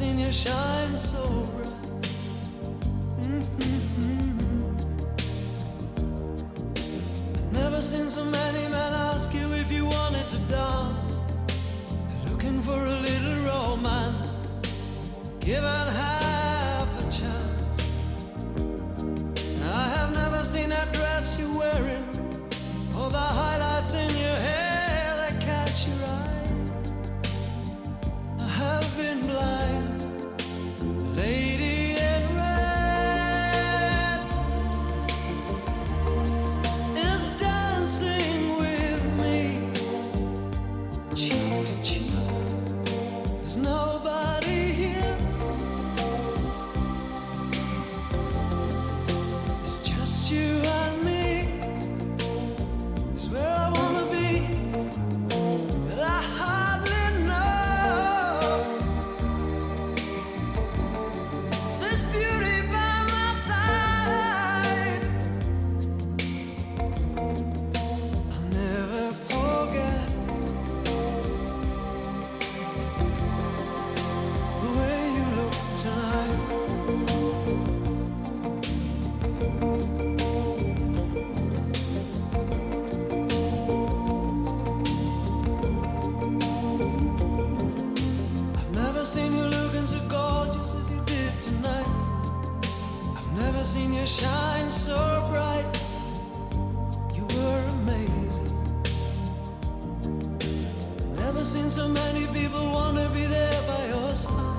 seen you shine so bright. Never seen so many men ask you if you wanted to dance. Looking for a little romance, given half a chance. I have never seen that dress you're wearing, or the highlights in your hair that catch your eye. I have been blind, lady in red is dancing with me, cheek to cheek. There's nobody here, it's just you and me. It's where I wanna be, but I hardly know this beauty by my side. I'll never forget the way you look tonight. I've never seen you looking so gorgeous as you did tonight. I've never seen you shine so bright. You were amazing. Never seen so many people want to be there by your side.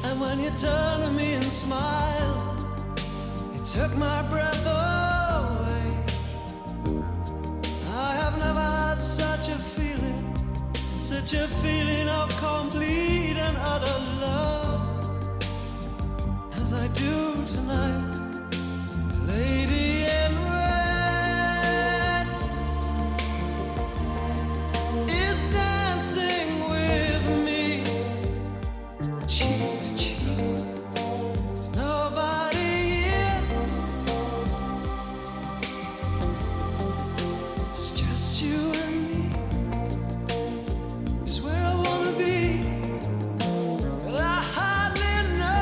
And when you turn to me and smile, it took my breath away. I have never had such a feeling, such a feeling of complete and utter love as I do tonight. Lady in red is dancing with me, cheek to cheek. There's nobody here, it's just you and me. It's where I wanna be, but I hardly know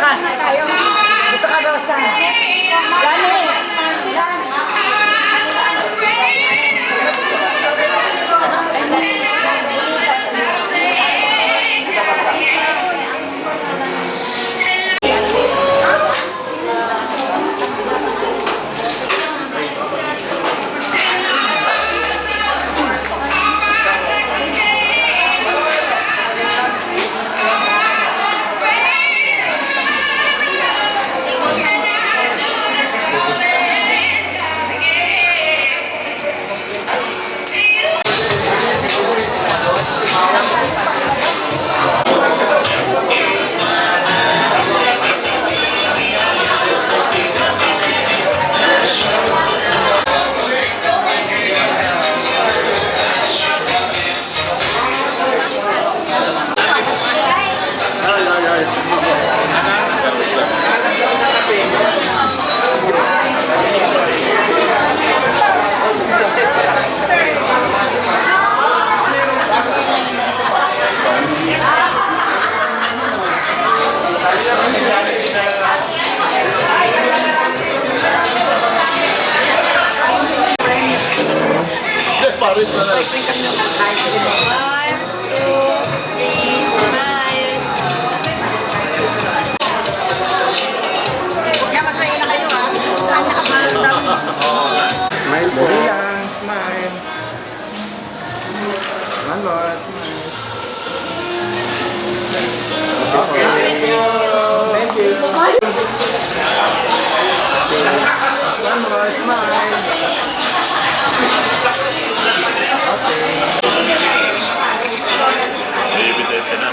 ka. Dito ka, Rosa. Lani. Paris na lang. Smile po. Lang, smile. One more, smile. Okay, thank you. Thank you. One more, smile. Ebidensya na.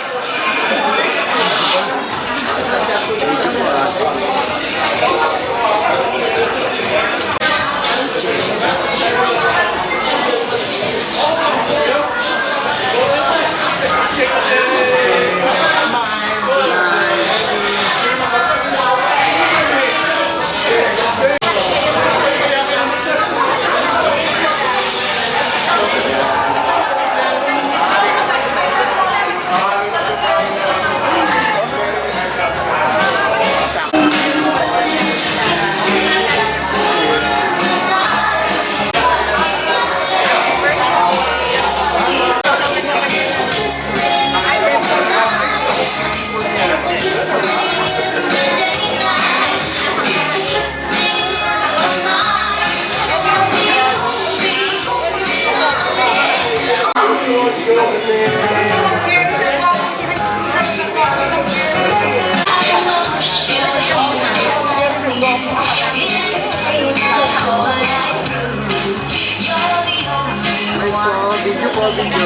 Video call, video.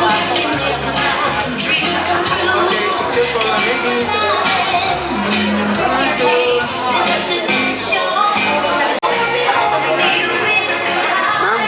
Okay, picture for ladies. Ma'am.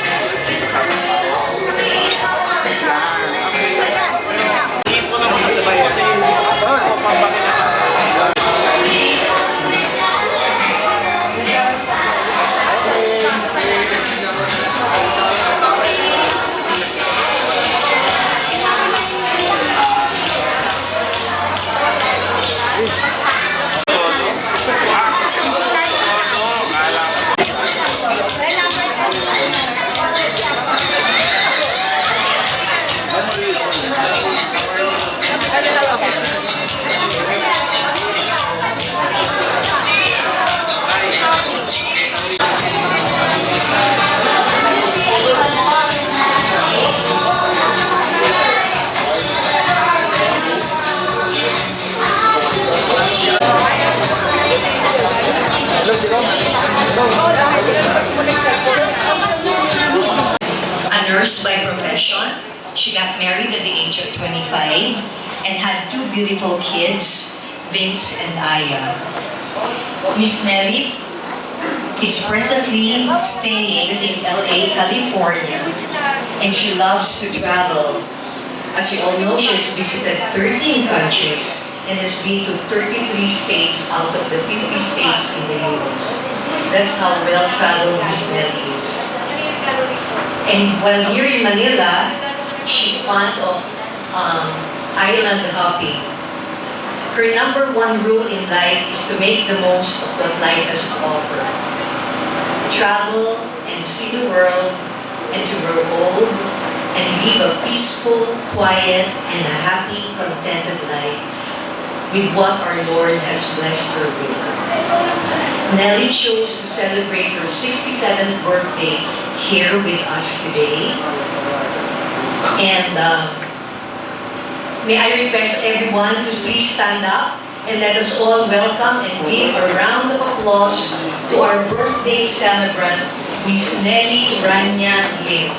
A nurse by profession, she got married at the age of 25 and had two beautiful kids, Vince and Aya. Miss Nelly is presently staying in LA, California, and she loves to travel. As you all know, she has visited 13 countries and has been to 33 states out of the 50 states in the US. That's how well-traveled Miss Nelly is. And while here in Manila, she's fond of island hopping. her number one rule in life is to make the most of what life has to offer. Travel and see the world and to grow old and live a peaceful, quiet, and a happy, contented life with what our Lord has blessed her with. Nellie chose to celebrate her 67th birthday here with us today. And may I request everyone to please stand up and let us all welcome and give a round of applause to our birthday celebrant, Miss Nellie Rania Lim.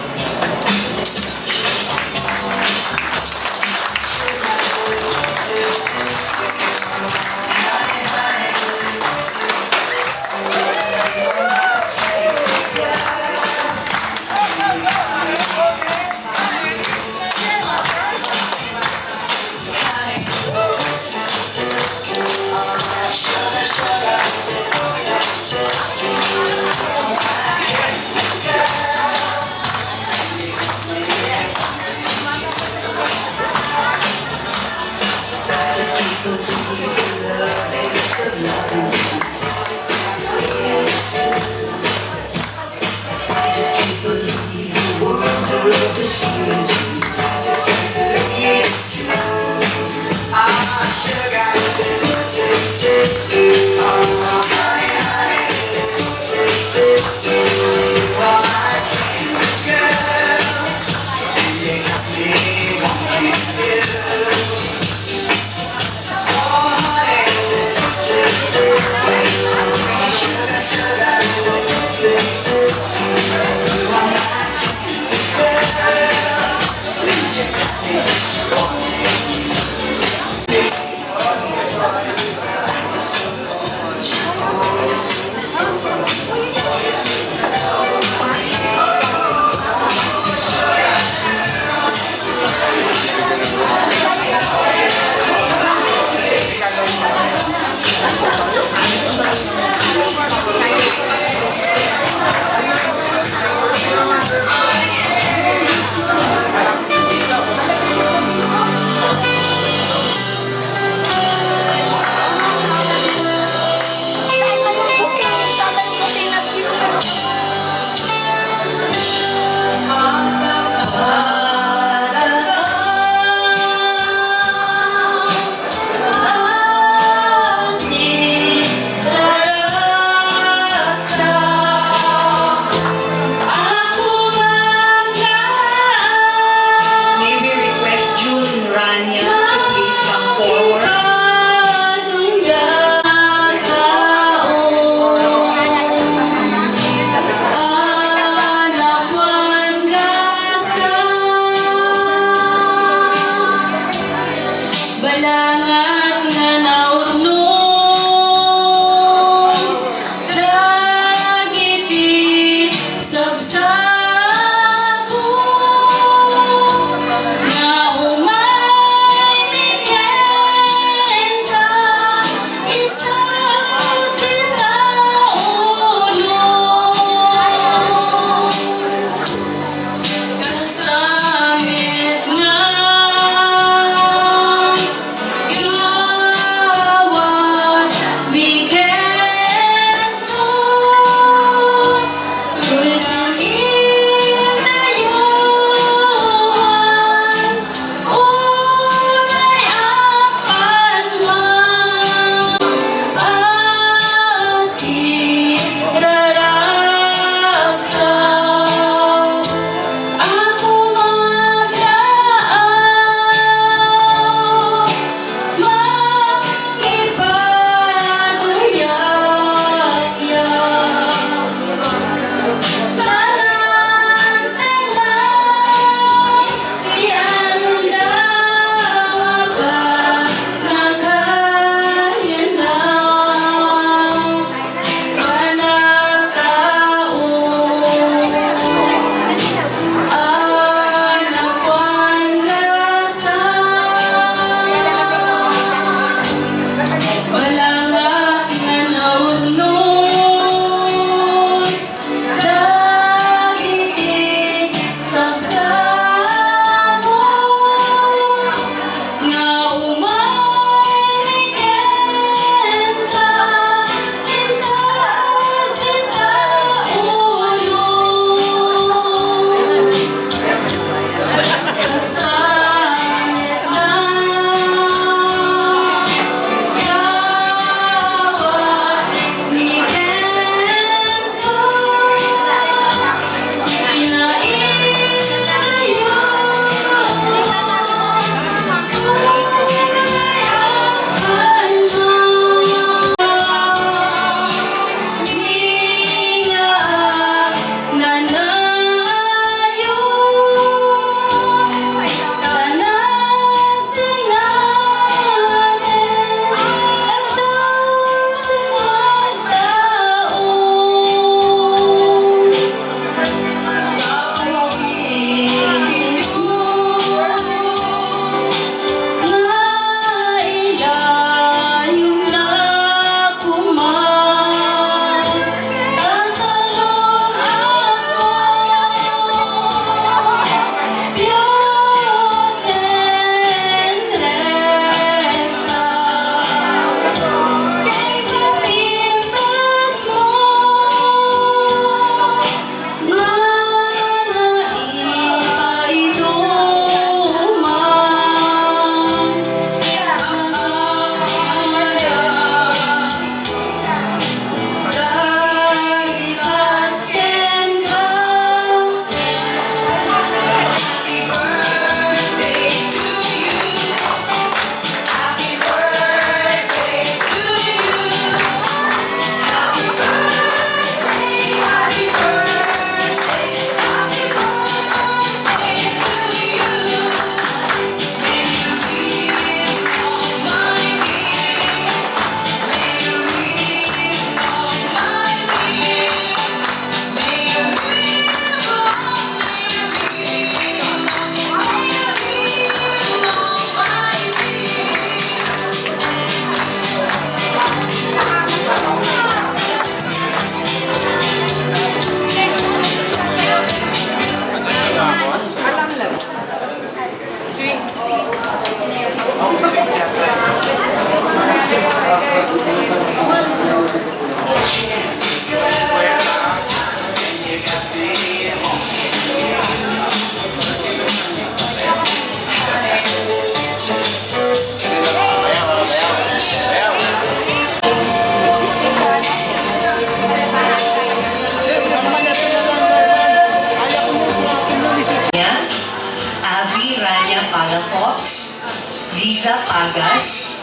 Liza Pagas,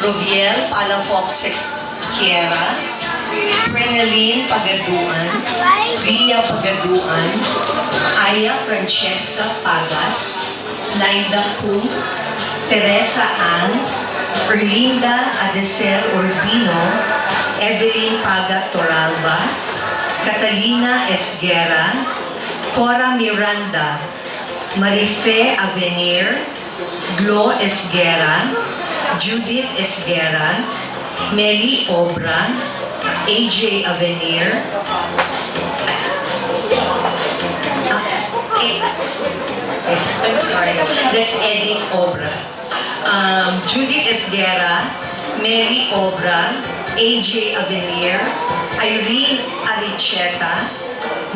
Roviel Palafox Sequeira, Renaline Pagaduan, Via Pagaduan, Aya Francesca Pagas, Laida Kung, Teresa Ann, Erlinda Adeser Urbino, Evelyn Paga Toralba, Catalina Esguera, Cora Miranda, Marife Avenir, Glo Esguera, Judith Esguera, Meli Obra, AJ Avenir, I'm sorry, that's Eddie Obra. Judith Esguera, Mary Obra, AJ Avenir, Irene Aricheta,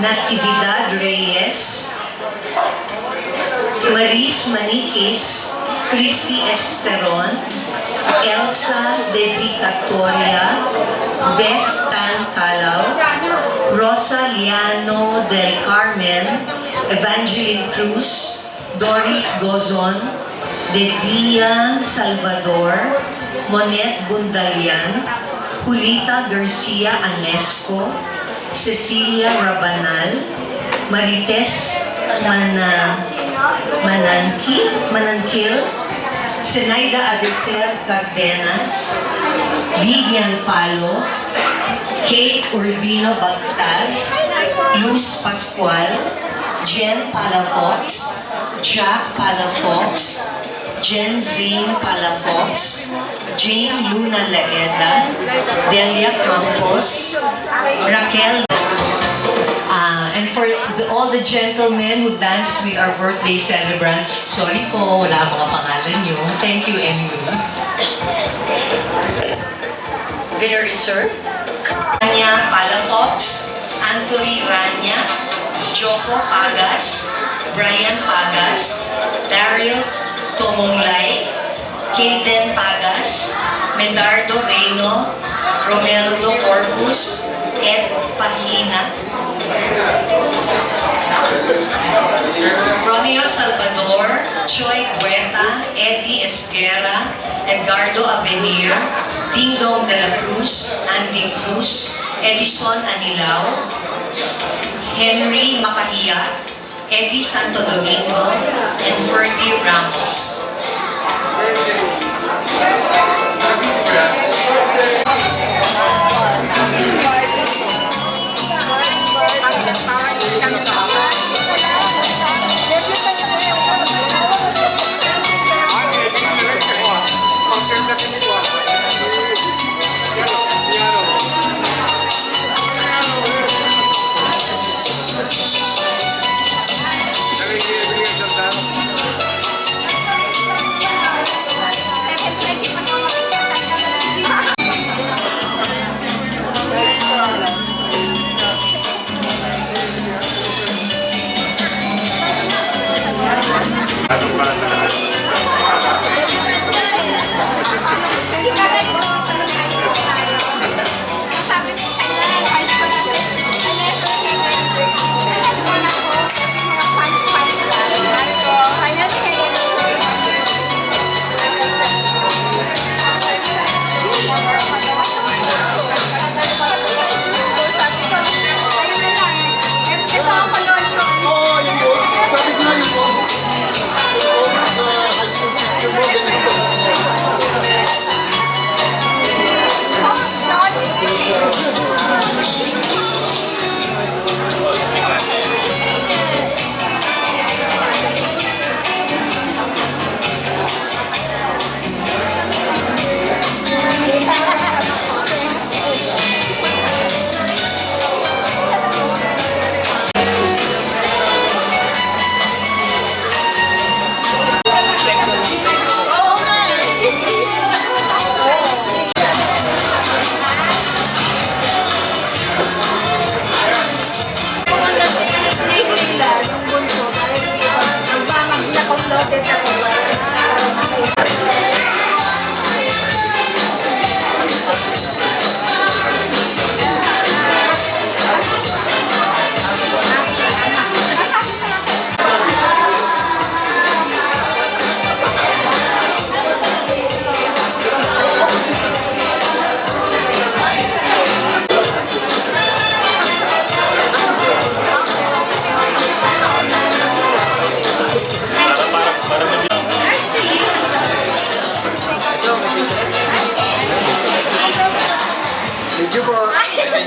Natividad Reyes, Maris Maniquis, Christy Esteron, Elsa Dedicatoria, Beth Tan Calao, Rosa Liano del Carmen, Evangeline Cruz, Doris Gozon, Dedia Salvador, Monet Bundalian, Julita Garcia Anesco, Cecilia Rabanal, Marites Manankil, Zenaida Adeser Cardenas, Vivian Palo, Kate Urbino Bagtas, Luz Pascual, Jen Palafox, Jack Palafox, Jen Zane Palafox, Jane Luna Laeda, Delia Campos, Raquel. And for all the gentlemen who danced with our birthday celebrant, sorry po, wala ang mga pangalan nyo. Thank you anyway. Dinner is served. Rania Palafox, Anthony Rania, Joko Pagas, Brian Pagas, Daryl Tomonglay, Kaden Pagas, Medardo Reyno, Romeldo Corpus, Ed Pahina, Romeo Salvador, Choi Gueta, Eddie Esguera, Edgardo Avenir, Dingdong de la Cruz, Andy Cruz, Edison Anilao, Henry Macahia, Eddie Santo Domingo, and Ferdy Ramos.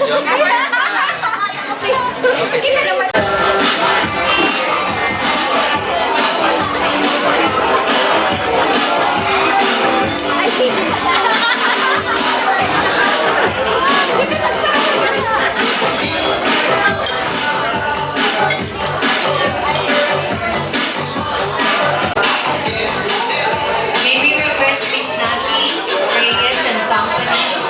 Kita naman. Ay, kita. Kita nagsasabi. May we request Miss Nati Reyes and company.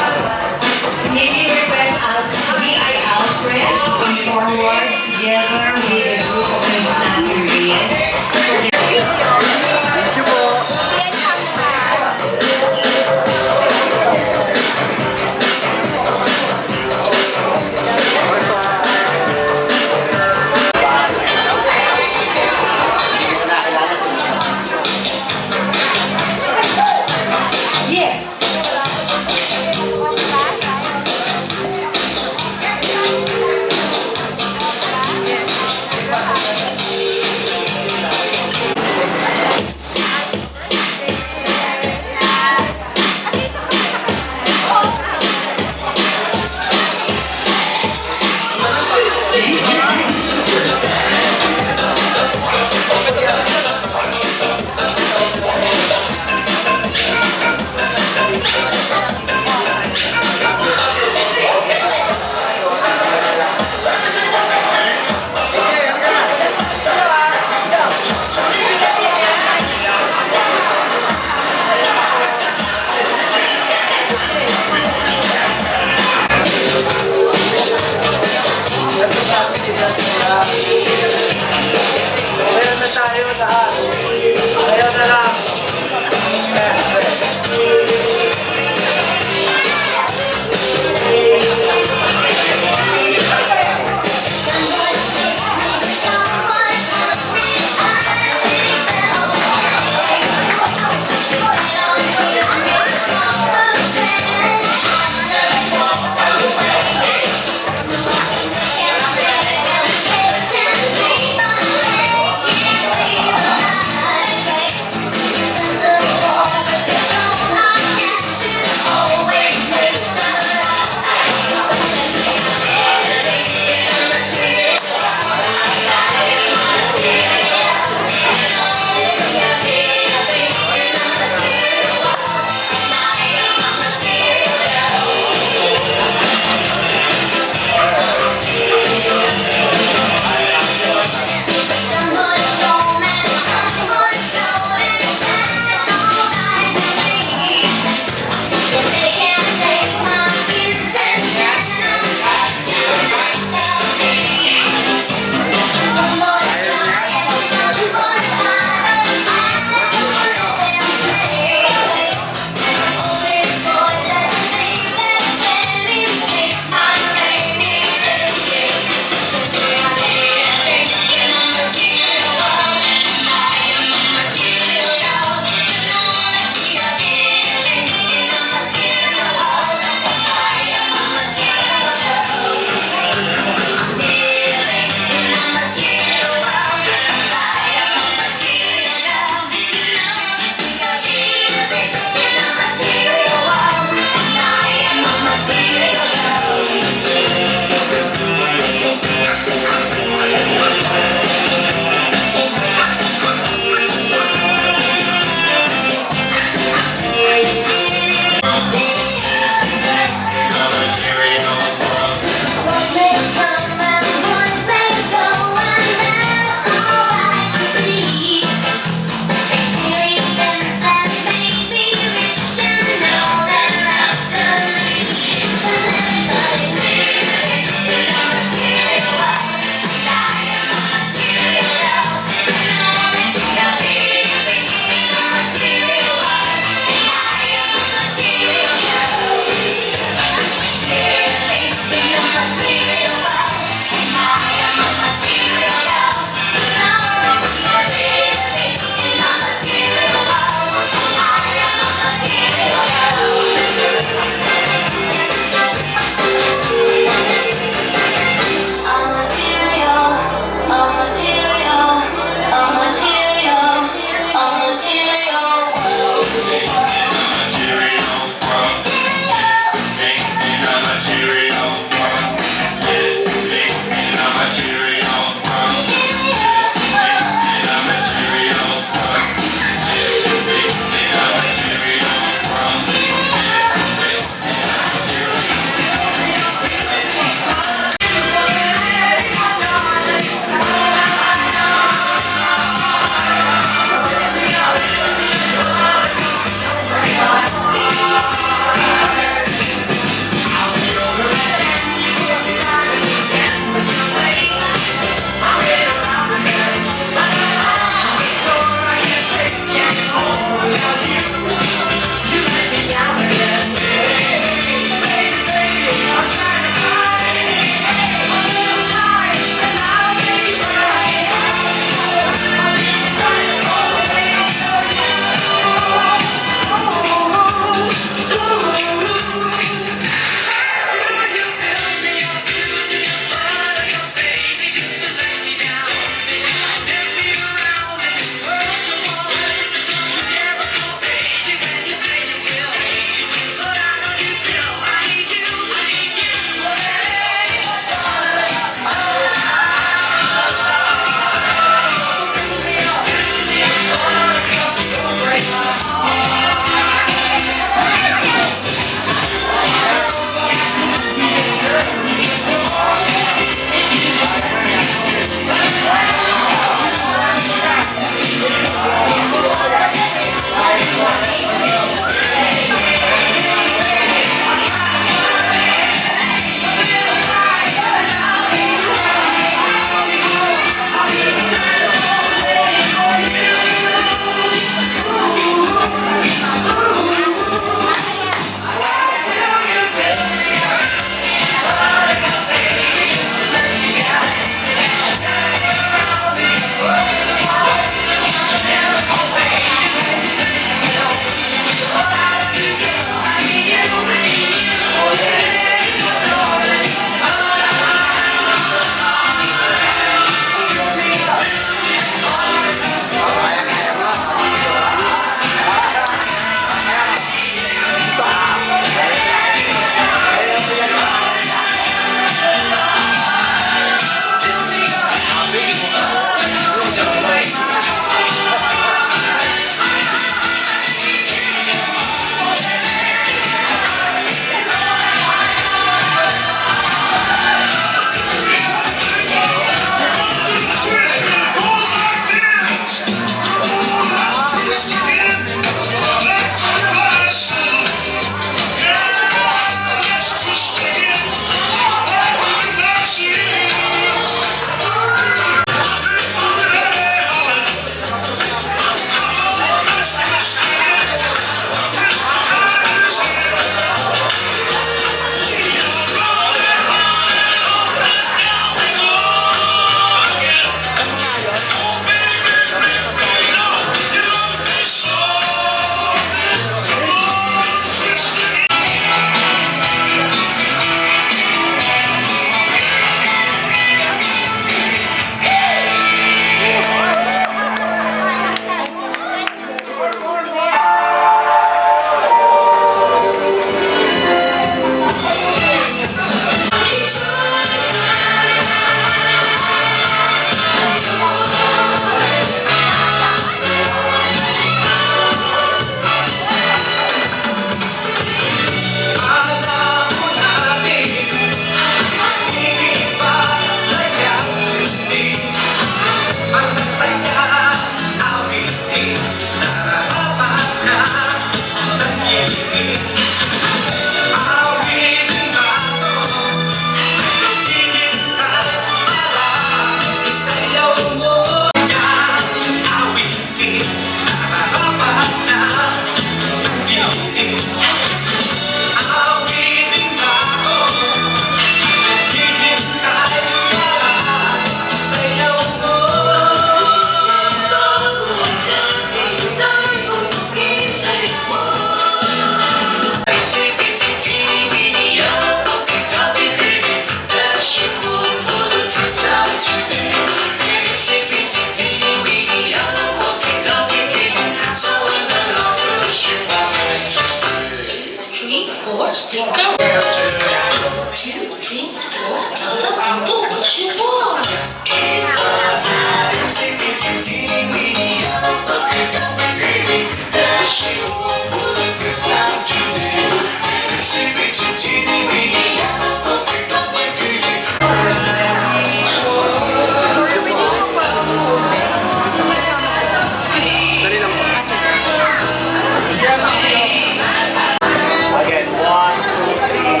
Again, 1, 2, 3.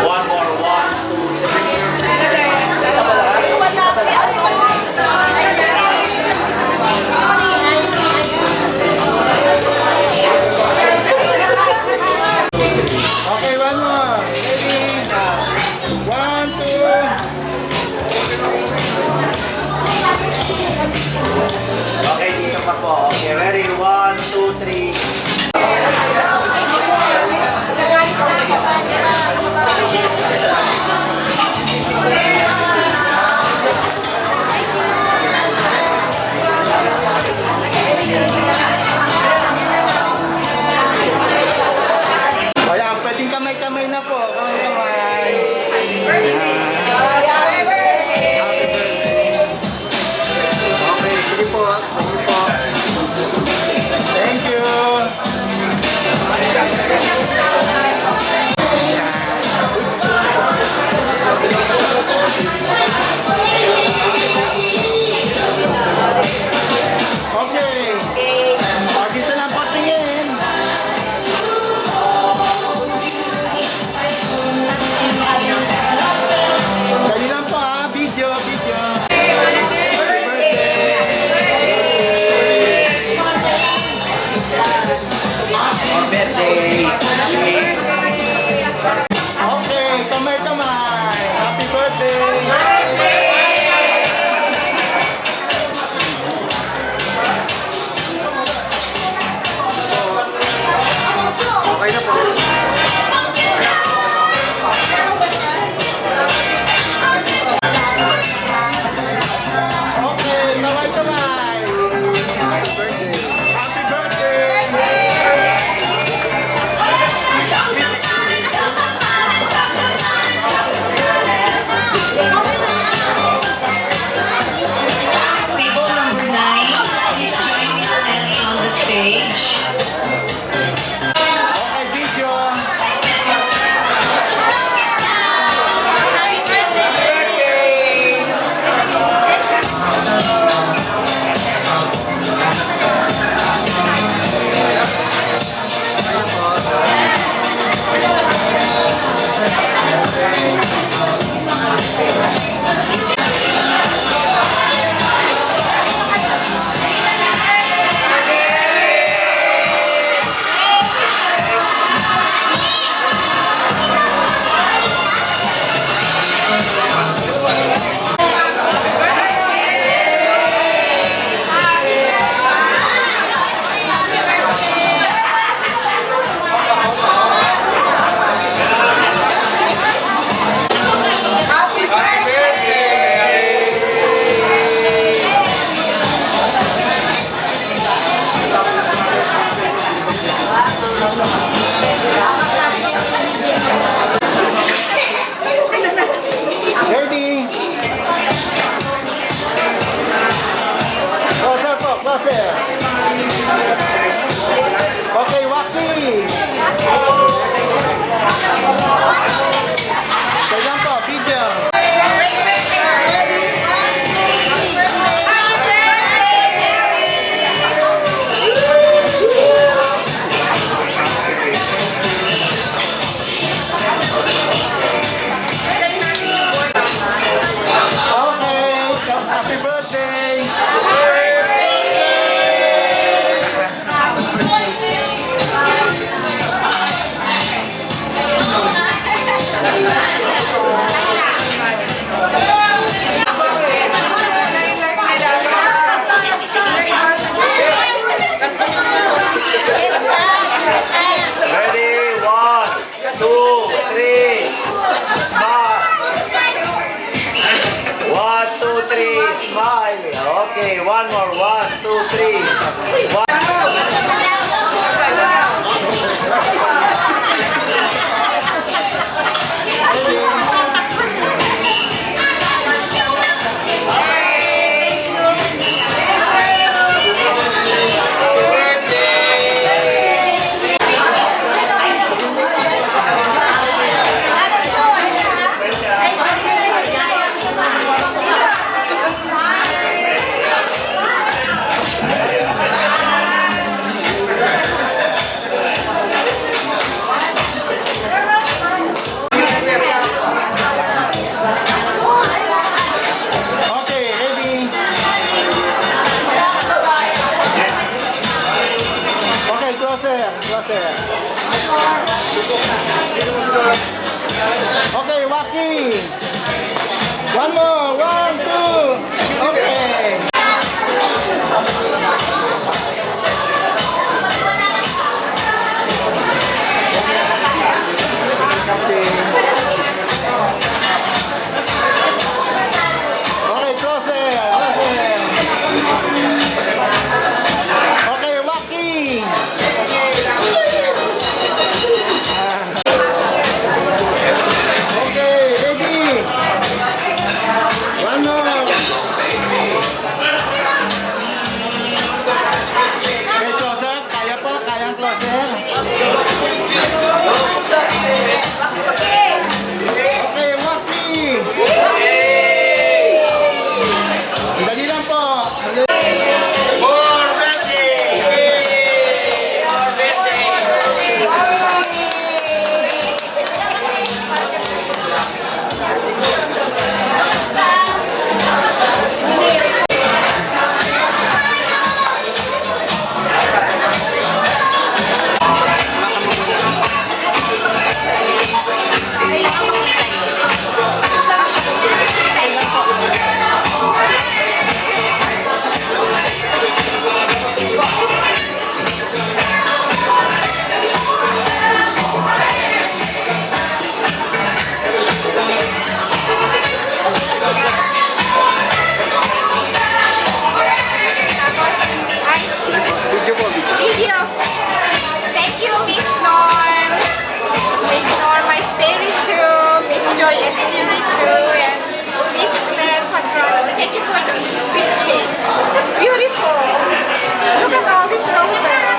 One more, 1, 2. Okay, one more. Ready? 1, 2. Okay, dito pa po. Okay, ready? 1, 2, 3. O yan, pwedeng kamay-kamay na po. Kamay-kamay. Okay, sige po. Sige po. Thank you. Okay. O, dito lang po tingin. Dali lang po ha. Video, video. Birthday. Okay, kamay-kamay. Happy birthday. Okay na po. Okay, kamay-kamay. Happy birthday. Happy birthday. Table number 9, please join Miss Nelly on the stage. Okay, video. Ready? Closer po, closer. Okay, Waki. Kailan po, video. Okay, happy birthday. Ready? 1, 2, 3. Smile. 1, 2, 3. Smile. Okay, one more. 1, 2, 3. One. Okay, Waki. One more. 1, 2. Okay. Okay, close it. Okay, Waki. Okay, ready. One more. Okay, closer. Kaya po, kayang closer. Okay, Waki. Dali lang po. Ay, video. Thank you, Miss Norms. Miss Norma Espiritu, Miss Joy Espiritu, and Miss Claire Padrano. Thank you for the big cake. That's beautiful. Look at all these roses.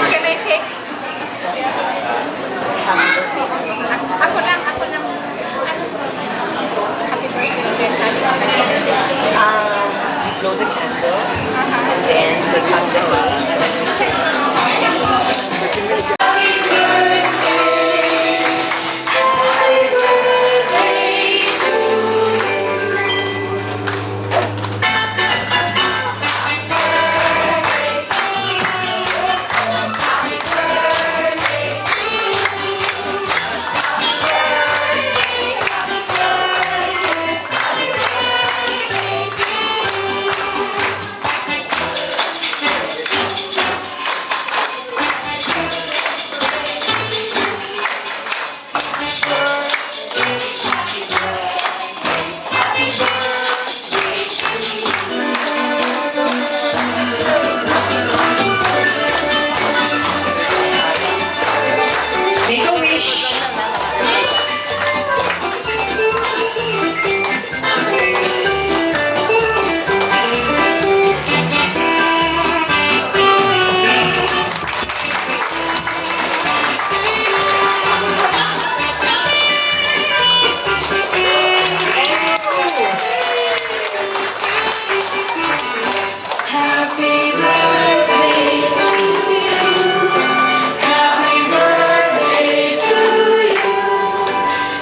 Can I take? Ako lang. Ano to? Happy birthday, You blow the candle, and then they cut the cake. Make a wish. Happy birthday to you. Happy birthday to you.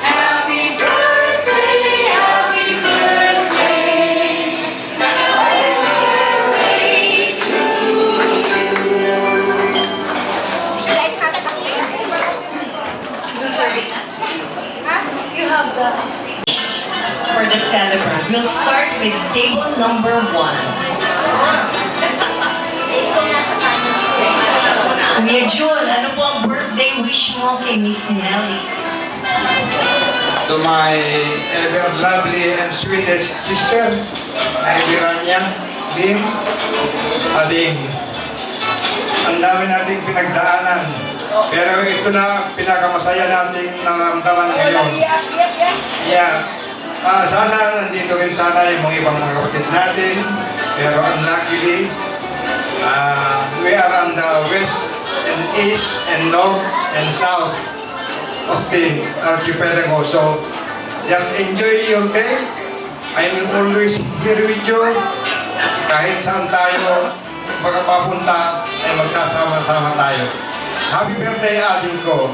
Happy birthday, happy birthday. Happy birthday to Should I cut the cake? you. Have the for the celebrant. We'll start with table number 1. Kuya Jun, ano po ang birthday wish mo kay Miss Nelly? To my ever lovely and sweetest sister, Irania, Bim, Ading. Ang dami nating pinagdaanan. Pero ito na pinakamasaya nating naramdaman ngayon. Yeah. Sana nandito rin sana yung mga ibang mga kapatid natin. Pero unluckily, we are on the west and east and north and south of the archipelago. So, just enjoy your day. I'm always here with you. Kahit saan tayo magpapunta, ay magsasama-sama tayo. Happy birthday, ating ko.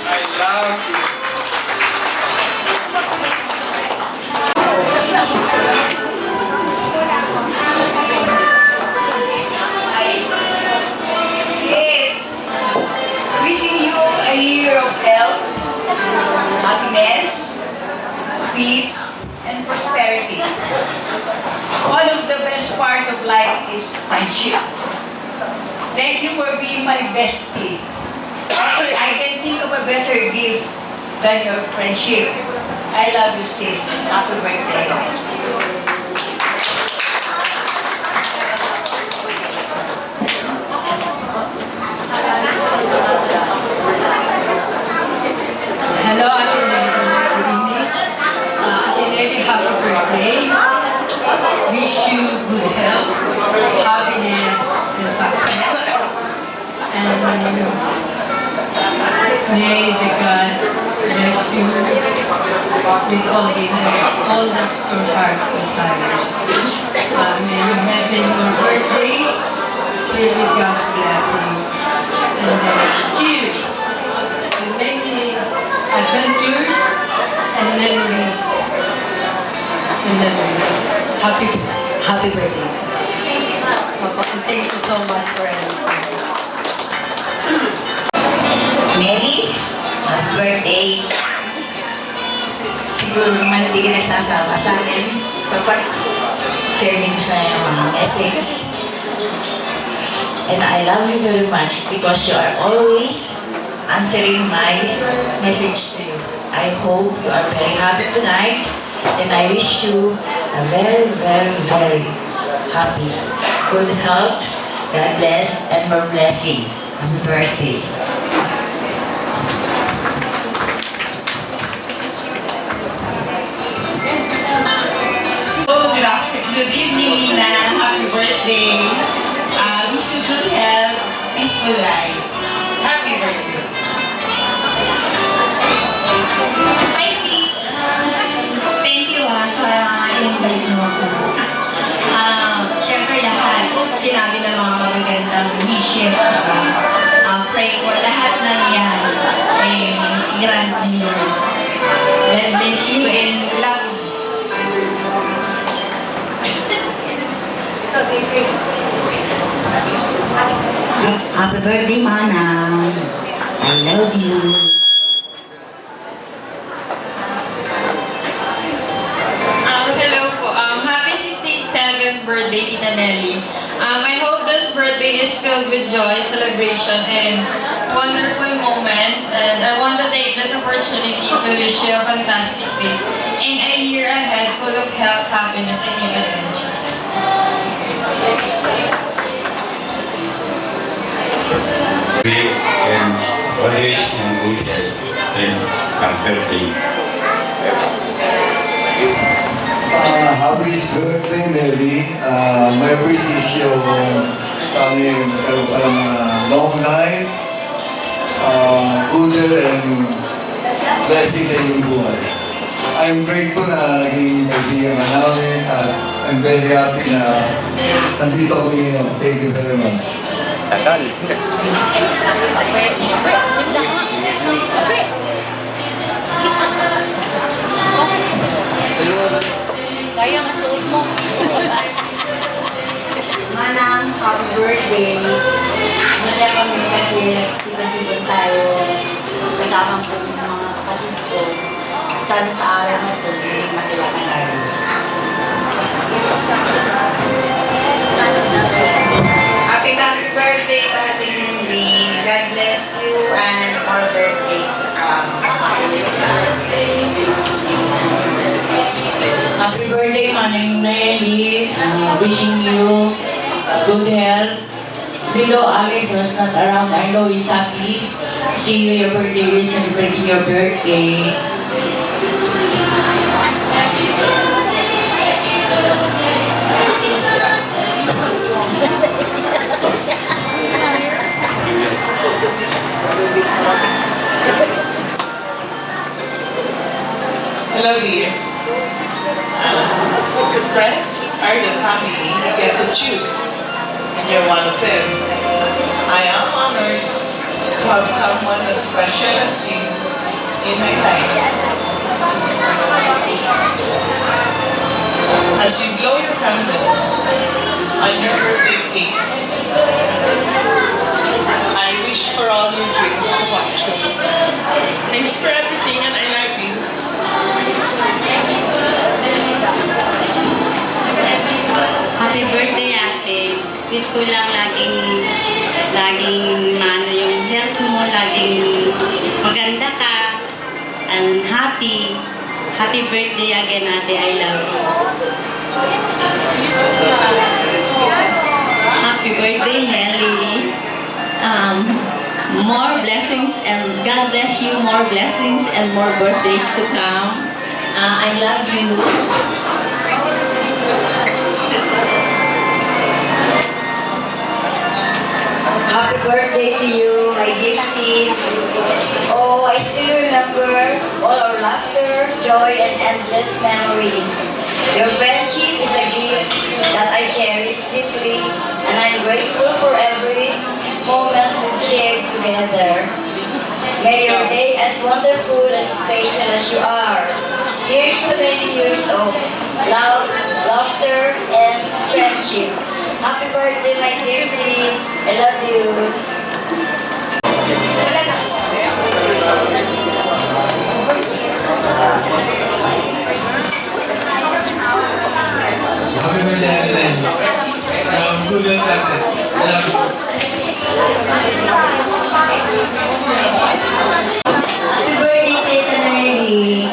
I love you. of life is friendship. Thank you for being my bestie. I can think of a better gift than your friendship. I love you, sis. Happy birthday. Hello, Ate Nelly. Good evening. Ate Nelly, happy birthday. Wish you good health, happiness, and success. And may the God bless you with all that your heart's desires. May you have more birthdays filled with God's blessings. And cheers to many adventures and memories. Happy birthday. Papa, thank you so much for everything. Mary, happy birthday. Siguro naman hindi ka nagsasama sa akin sa pag-sharing sa mga message. And I love you very much because you are always answering my message to you. I hope you are very happy tonight and I wish you a very, very, very happy, good health, God bless, and more blessing. Happy birthday. Good evening, Nina. Happy birthday. Wish you good health, peaceful life. Happy birthday. Hi sis! Thank you sa invite mo ako. Siyempre lahat, sinabi ng mga magagandang wishes. Pray for lahat ng yan. Grant ni Lord. God bless you and love you. Happy birthday, Manang. I love you. Hello po. Happy 67th birthday, Tita Nelly. I hope this birthday is filled with joy, celebration, and wonderful moments. And I want to take this opportunity to wish you a fantastic day and a year ahead full of health, happiness, and new adventures. And always in good health and comforting. Happy birthday, Nelly. My wish is yung sana yung long life, good health, and blessings sa inyong buhay. I'm grateful na naging kaibigan ka namin at I'm very happy na nandito kami ngayon. Thank you very much. Sayang ang suot mo. Manang, happy birthday. Masaya kami kasi tibag-tibag tayo kasama ko ng mga kapatid ko. Sana sa araw na ito, hindi masaya ka lagi. Happy birthday, Ate Nelly. God bless you and more birthdays to come. Happy birthday, Manang Nelly. Wishing you good health. Below Alex was not around. I know he's happy. See you your birthday, celebrating your birthday. Hello, dear. Your friends are the family you get to choose, and you're one of them. I am honored to have someone as special as you in my life. As you blow your candles on your birthday cake, I wish for all your dreams to come true. Thanks for everything, and I love you. Happy birthday, Ate. wish ko lang laging maano yung health mo, laging maganda ka, and happy. Happy birthday again, Ate. I love you. Happy birthday, Nelly. More blessings and God bless you. More blessings and more birthdays to come. I love you. Happy birthday to you, my dear Steve. Oh, I still remember all our laughter, joy, and endless memories. Your friendship is a gift that I cherish deeply, and I'm grateful for every moment we've shared together. May your day as wonderful and special as you are. Here's to many years of love, laughter, and friendship. Happy birthday, my dear Steve. I love you. Happy birthday, Ellen. Good luck, Ellen. I love you. Happy birthday, Tita Nelly.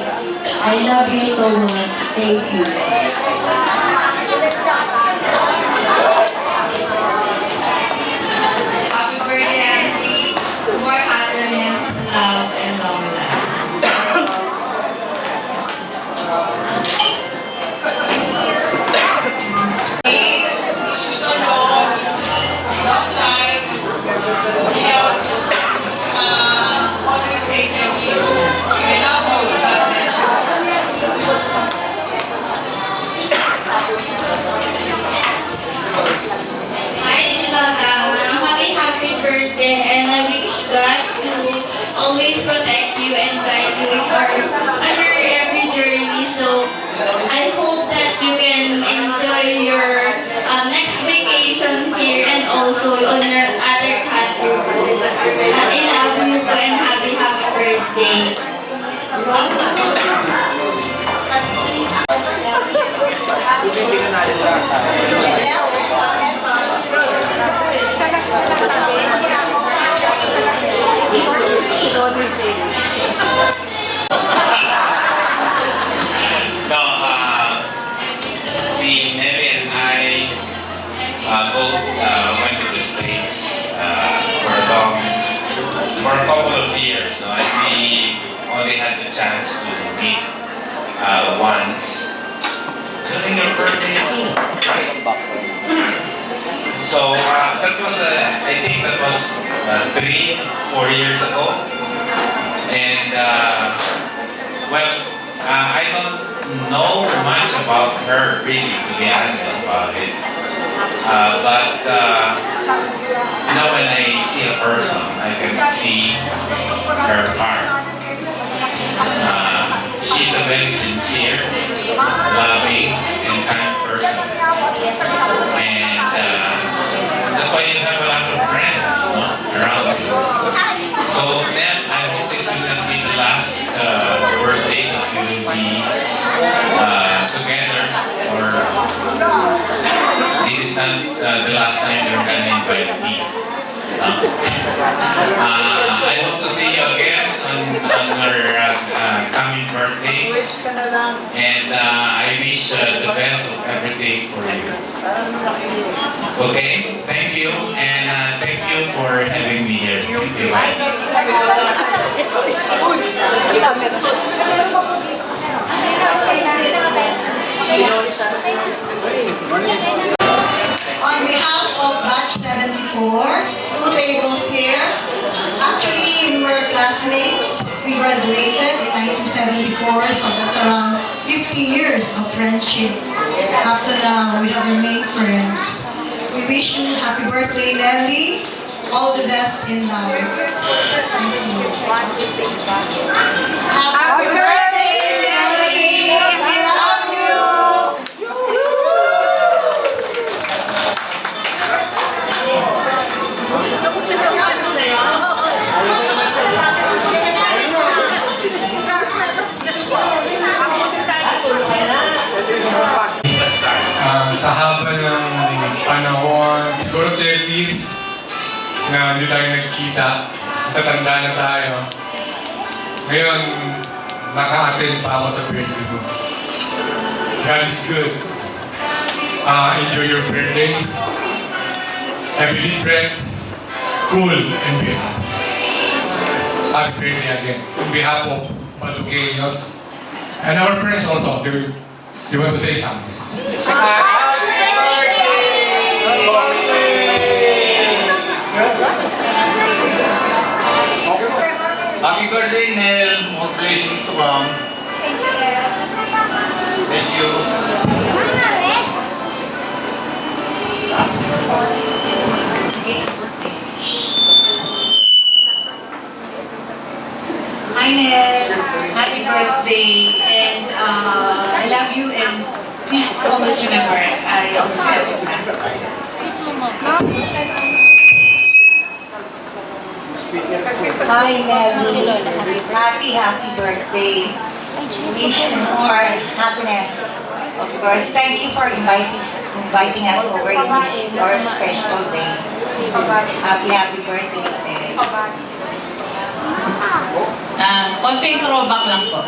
I love you so much. Thank you. Happy birthday, Auntie. More happiness, love, and long life. Susunod, long life, health, always take your views. I love you. God bless you. Hi, Lola. Happy birthday, and I wish God to always protect you and guide you on your every journey. So I hope that you can enjoy your next vacation here and also on your other country. And I love you and happy birthday. No, see, Nelly and I both went to the States for a couple of years. So we only had the chance to meet once during your birthday too, right? So that was, I think that was 3-4 years ago. And well, I don't know much about her really, to be honest about it. But you know, when I see a person, I can see her heart. She's a very sincere, loving, and kind person. And that's why you have a lot of friends, no, around you. So then I hope this will not be the last birthday that you will be together, or this is not the last time you're gonna invite me. I hope to see you again on our coming birthdays, and I wish the best of everything for you. Okay, thank you, and thank you for having me here. Thank you. On behalf of Batch 74, 2 tables here. Actually, we were classmates. We graduated in 1974, so that's around 50 years of friendship. Up to now, we have remained friends. We wish you happy birthday, Nelly. All the best in life. Thank you. Happy birthday, Nelly! We love you! Sa haba ng panahon, siguro years na hindi tayo nagkita. Tatanda na tayo. Ngayon, naka-attend pa ako sa birthday mo. God is good. Enjoy your birthday. Have a deep breath. Cool and be happy. Happy birthday again. On behalf of Baduqueños and our friends also, they want to say something. Happy birthday, Nel. More blessings to come. Thank you. Hi, Nel. Happy birthday. And I love you and please always remember, I always said it. Hi, Nelly. Happy birthday. Wish you more happiness. Of course, thank you for inviting us over in this your special day. Happy birthday, Nelly. Konting throwback lang po.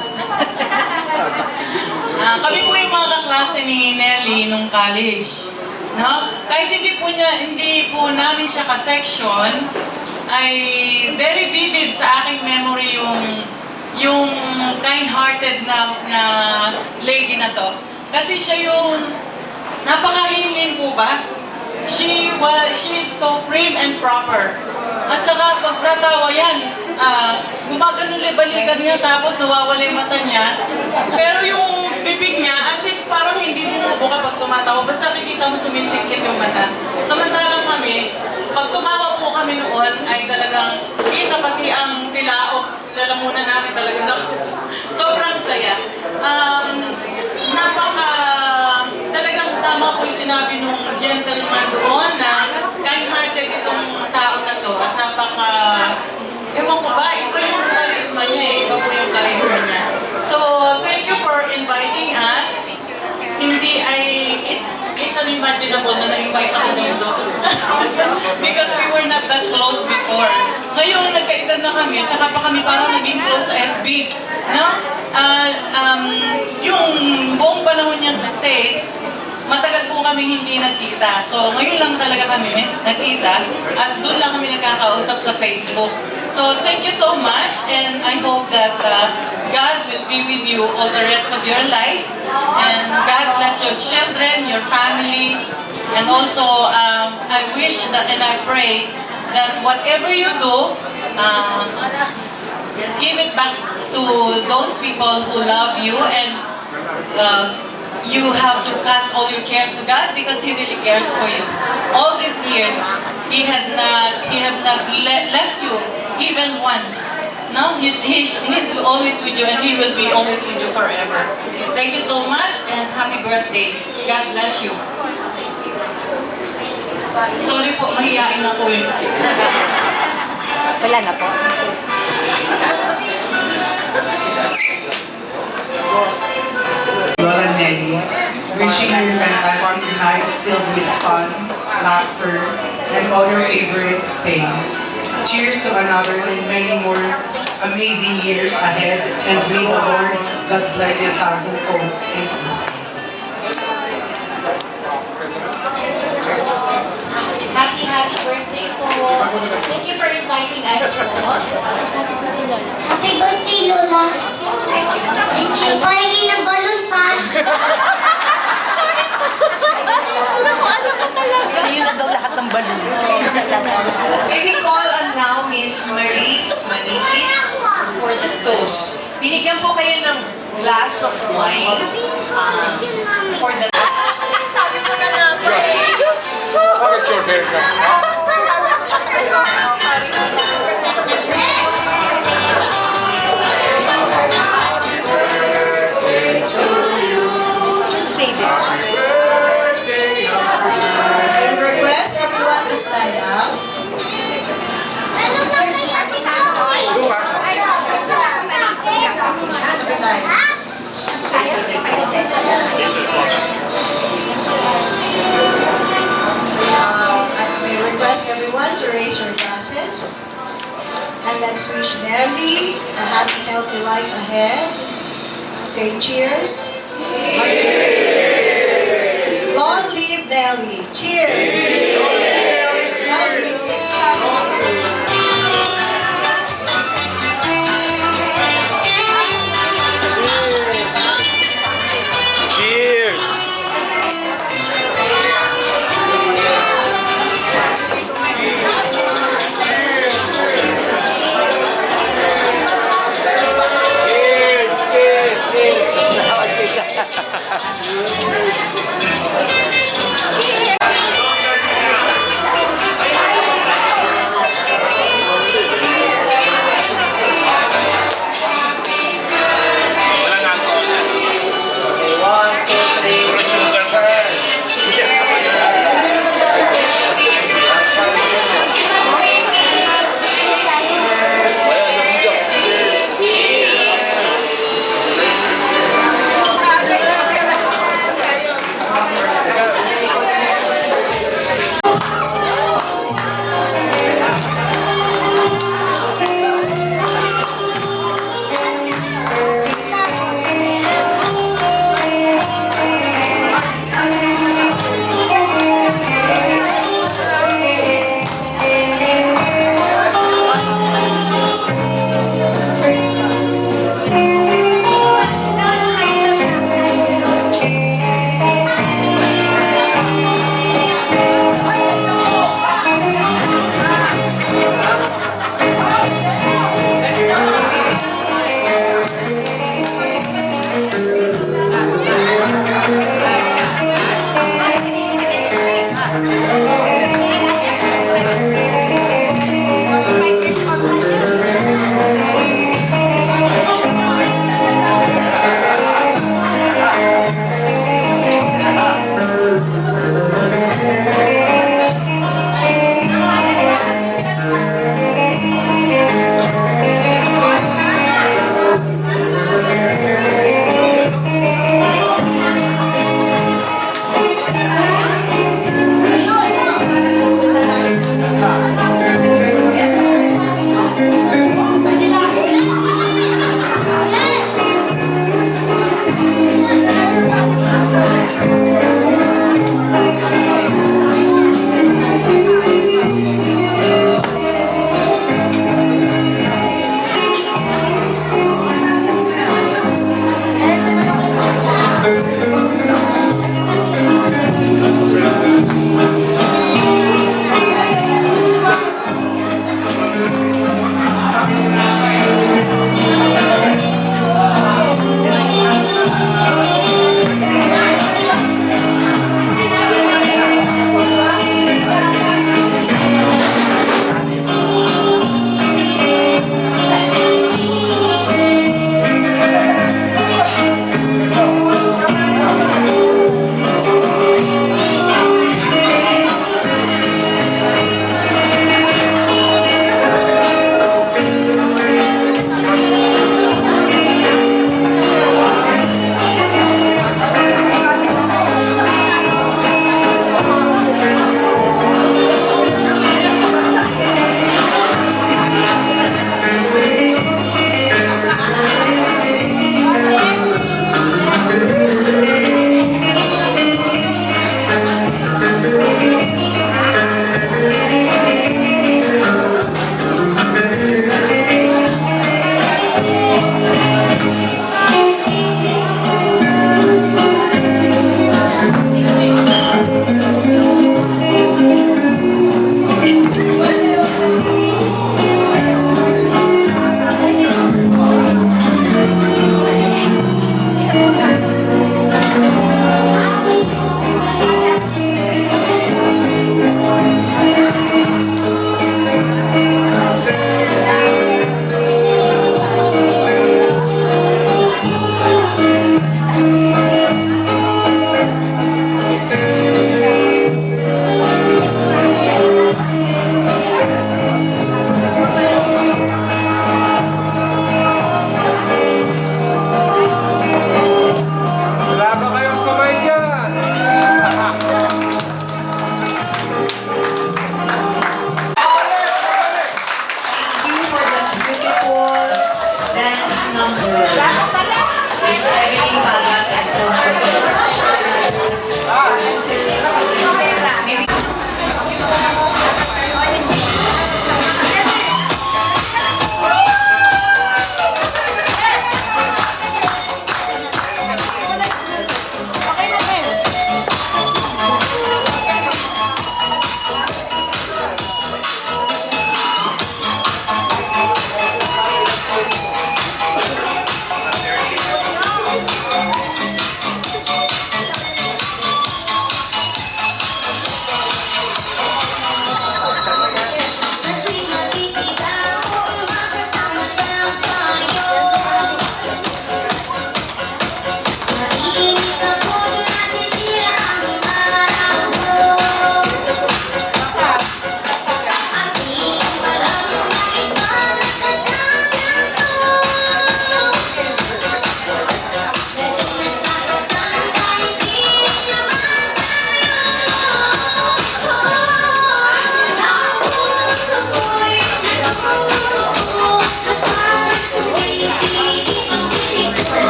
Kami po yung mga kaklase ni Nelly nung college. No? Kahit hindi po namin siya ka-section, ay very vivid sa aking memory yung kind-hearted na lady na to. Kasi siya yung napakahingin po ba? She is so prim and proper. At saka pagtatawa yan, gumaganon balikan niya tapos nawawala yung mata niya. Pero yung bibig niya, as if parang hindi bumubo kapag tumatawa. Basta nakikita mo sumisiklit yung mata. Samantalang kami, pag tumawa po kami noon, ay talagang kita pati ang tilaok, lalamunan namin talaga. Sobrang saya. Talagang tama po yung sinabi nung gentleman doon na kind-hearted itong tao na to at ewan ko ba, ito yung charisma niya eh, iba po yung charisma niya. So, thank you for inviting us. It's unimaginable na na-invite ako dito. Because we were not that close before. Ngayon, nagkaedad na kami, at saka pa kami parang naging close sa FB. No? Yung buong panahon niya sa States, matagal po kami hindi nagkita. So, ngayon lang talaga kami nagkita at doon lang kami nagkakausap sa Facebook. So, thank you so much and I hope that God will be with you all the rest of your life and God bless your children, your family, and also I wish that and I pray that whatever you do, give it back to those people who love you and you have to cast all your cares to God because He really cares for you. All these years, He have not left you even once. No, He's always with you and He will be always with you forever. Thank you so much and happy birthday. God bless you. Sorry po, mahihain ako eh. Wala na po. Lola Nelly, wishing you a fantastic life filled with fun, laughter, and all your favorite things. Cheers to another and many more amazing years ahead, and may the Lord God bless you 1,000-fold. Thank you. Happy birthday po. Thank you for inviting us po. Happy birthday, Lola. Parang ilang balon pa. Sorry po. Naku, ano ka talaga? Sa'yo na daw lahat ng balon. May we call on now Miss Maris Manitis for the toast. Binigyan po kayo ng glass of wine for the... Sabi ko na namin. Diyos ko. What's your haircut? Stay there. I request everyone to stand up. I request healthy life ahead. Say cheers. Long live Nelly. Cheers. Love you.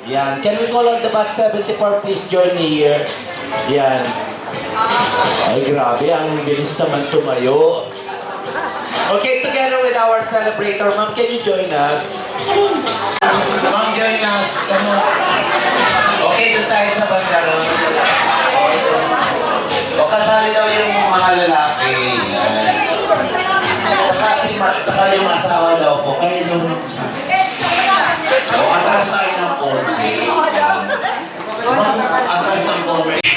Yan. Can we call out the batch 74? Please join me here. Yan. Ay, grabe. Ang bilis naman tumayo. Okay, together with our celebrator, ma'am, can you join us? Ma'am, join us. Come on. Okay, doon tayo sa bandaron. O, kasali daw yung mga lalaki. Yan. Saka yung asawa daw po. Kaya yung... O, atras tayo ng konti. Atras ng konti.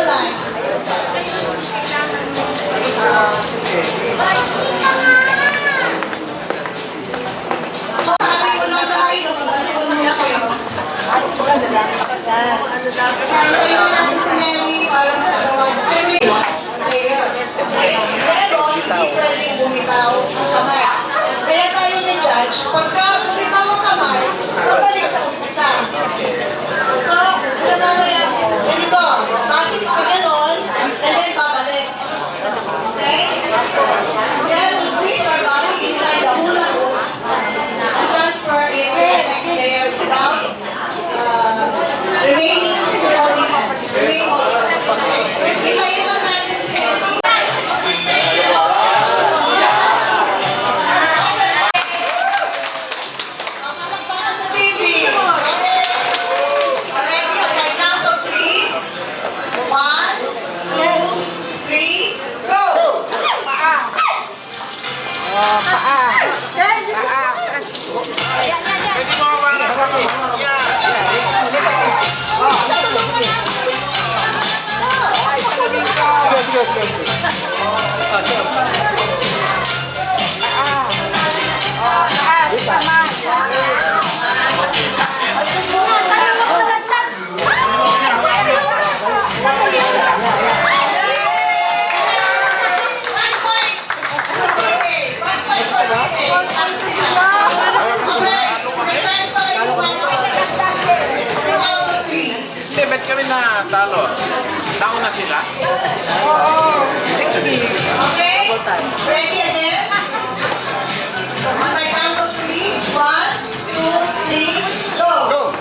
line. Sabi ko lang tayo, mag-alcohol muna kayo. Kaya natin si Nelly para magkaroon. Pero hindi pwedeng bumitaw ang kamay. Kaya tayo ni Judge, pagka bumitaw ang kamay, babalik sa umpisa. So, kasama yan. Ganito, basic pa ganon, and then babalik. Okay? We have to squeeze our body inside the hula hoop and transfer it to the next layer without remaining holding hands. Remain holding hands. Okay? Ipayin lang natin si Ellie. Ba't kami na talo? Tao na sila? Okay? Ready again? On my count of 3. 1, 2, 3, go!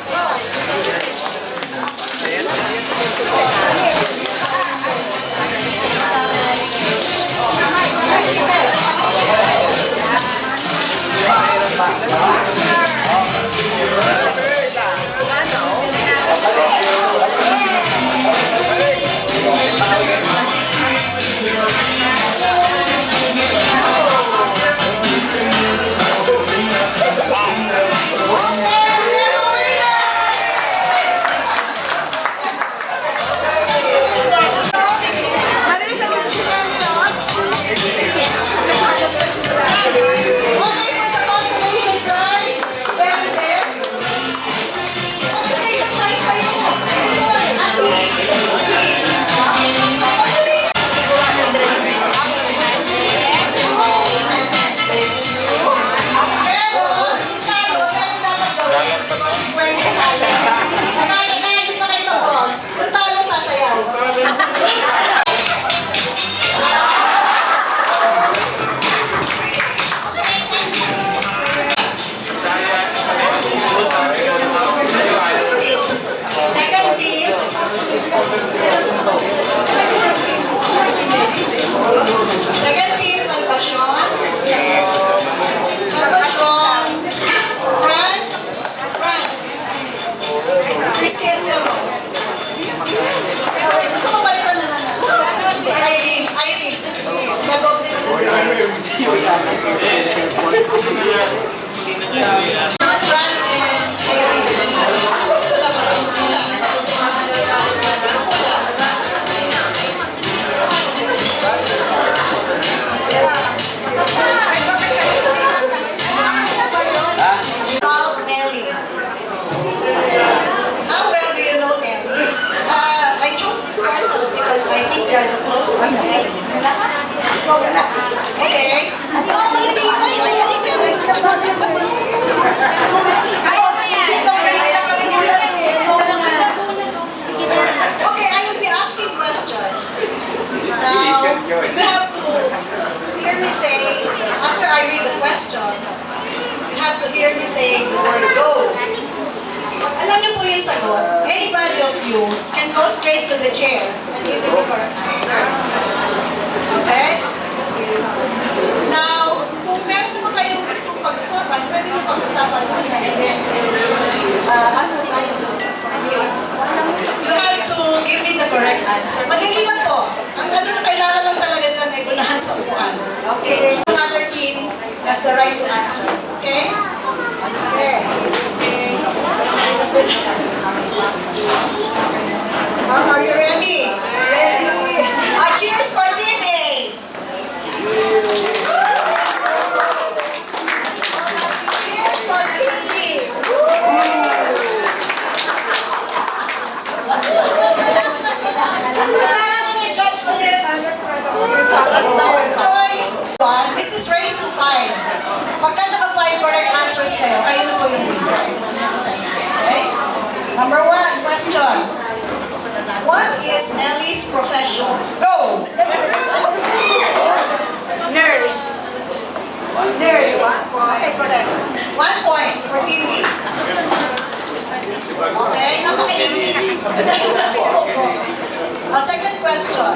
Second team, Salvacion. France. Christian Leron. Okay, gusto ko balikan na lang. Irene. France and Irene. Gusto na ba? Sila. About Nelly. How well do you know Nelly? I chose these persons because I think they are the closest to Nelly. Okay? Okay, I will be asking questions. Now, you have to hear me say, after I read the question, you have to hear me say the word go. Alam niyo po yung sagot. Anybody of you can go straight to the chair and give me the correct answer. Okay? Now, kung meron naman kayong gustong pag-usapan, pwede niyo pag-usapan muna and then asa tayo you have to give me the correct answer. Madali lang po. Ang ano na kailangan lang talaga dyan ay gunahan sa upuan. Okay? Another team has the right to answer. Okay? Okay. Are you ready? question. What is Nelly's profession? Go! Nurse. Nurse. Okay, correct. 1 point for Team B. Okay, napaka-easy. Second question.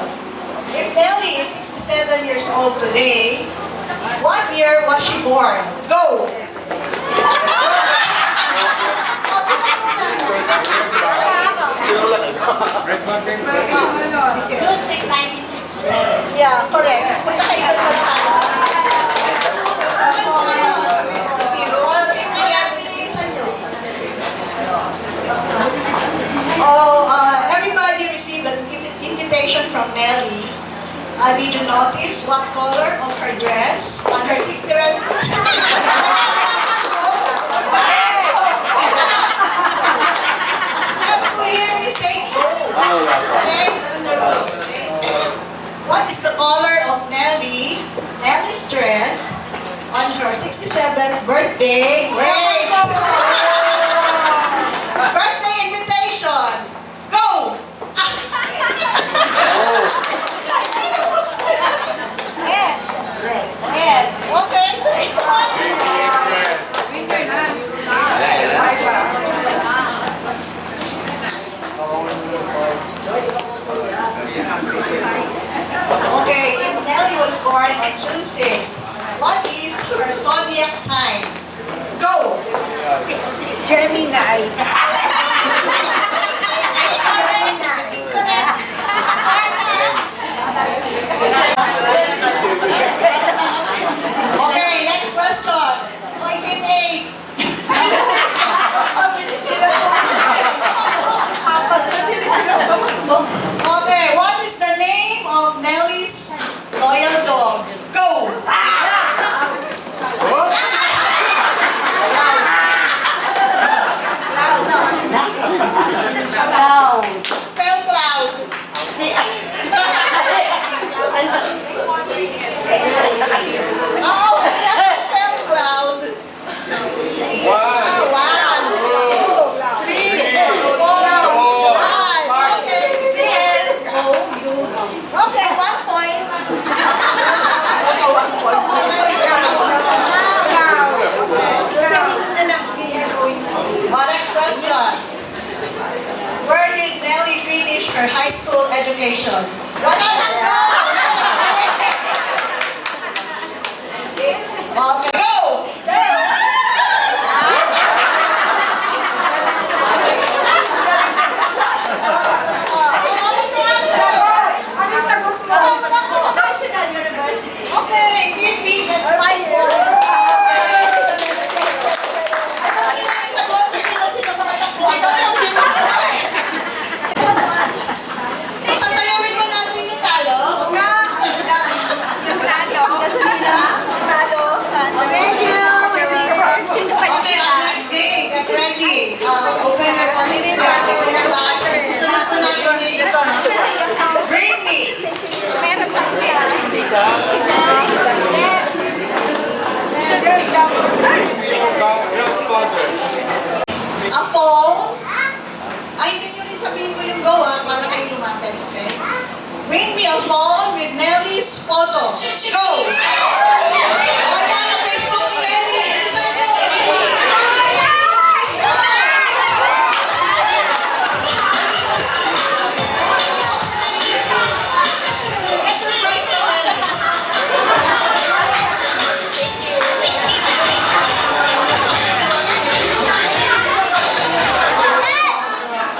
If Nelly is 67 years old today, what year was she born? Go! June 6, 1957. Yeah, correct. Magkakailan pa lang tayo. Everybody received an invitation from Nelly. Did you notice what color of her dress on her 60th? Have to hear me say go. Okay, that's the rule. Okay. What is the color of Nelly's dress on her 67th birthday? Wait! Birthday invitation! Go! Red. Okay, 3 points. Okay, if Nelly was born on June 6, what is her zodiac sign? Go! Gemini. Okay, next question. Item 8. Okay, what is the name of Nelly's loyal dog? Go! Cloud. Spell cloud. Oh, spell cloud. 1, 2, 3, 4, 5. Okay, 1 point. Next question. Where did Nelly finish her high school education? Wala nang go! Okay, go! Okay, give me, that's 5 points. Sasayawin ba natin yung talo? Yung talo. Thank you. Okay, next game. Get ready. Open your purses. Open your bags. Susunod ko natin yung bring me. Meron pa isa. A phone. Ay, hindi nyo rin sabihin ko yung go para kayo lumapit, okay? Bring me a phone with Nelly's photos. Go! Ay, para Facebook ni Nelly. Enterprise ni Nelly.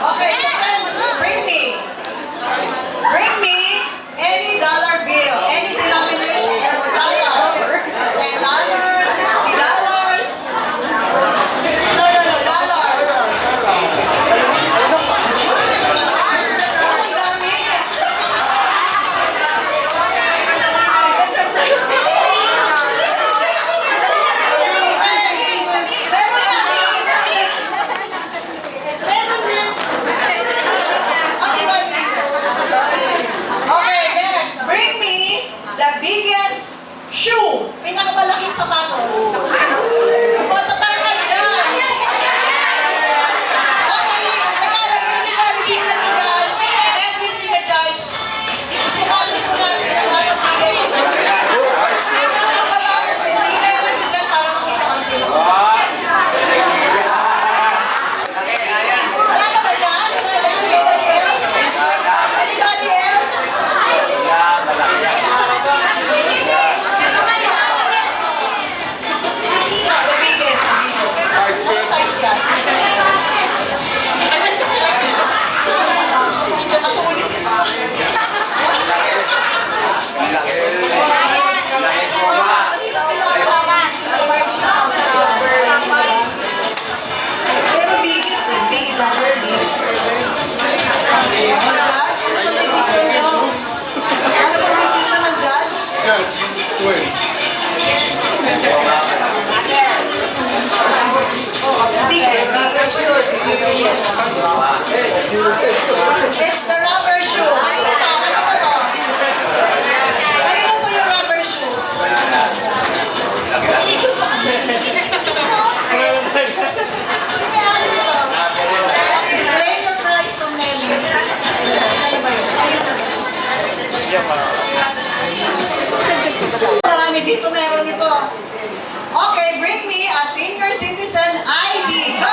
Okay, so then, bring me any dollar bill, any denomination of $1. $10, It's the rubber shoe. Ano ba to? Kanino po yung rubber shoe? Claim your prize from Nelly. Marami dito meron ito. Okay, bring me a senior citizen ID. Go!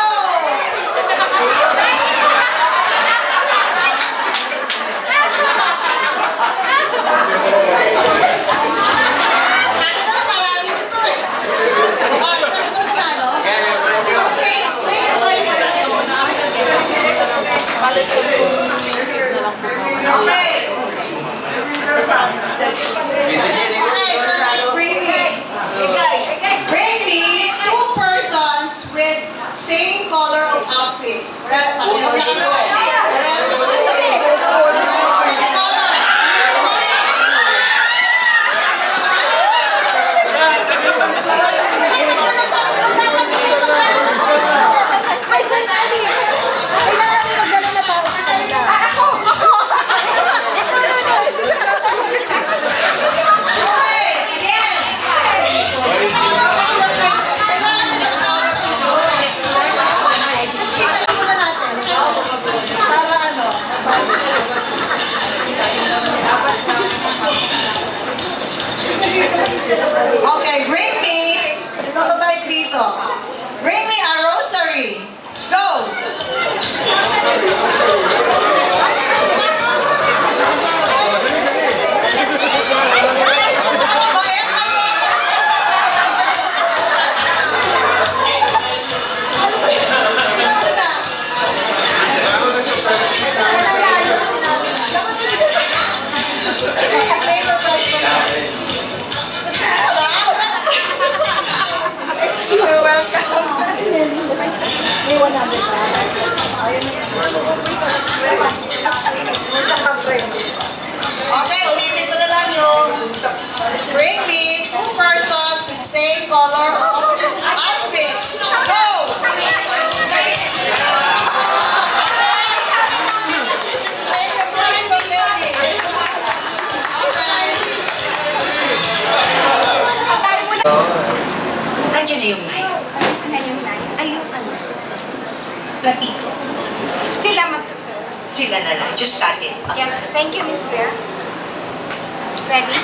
Bring me 2 persons with same color of outfits. Okay, bring me, mababait dito. Bring me a rosary. Go! You're welcome. Okay, ulitin ko na lang yung bring me 2 persons with same color of outfits. Go! Take the prize from Melody. Nandiyan na yung knife. Ano yung knife? Ay, yung ano? Platito. Sila magsuserve. Sila na lang. Just cut it. Yes, thank you, Miss Claire. Ready?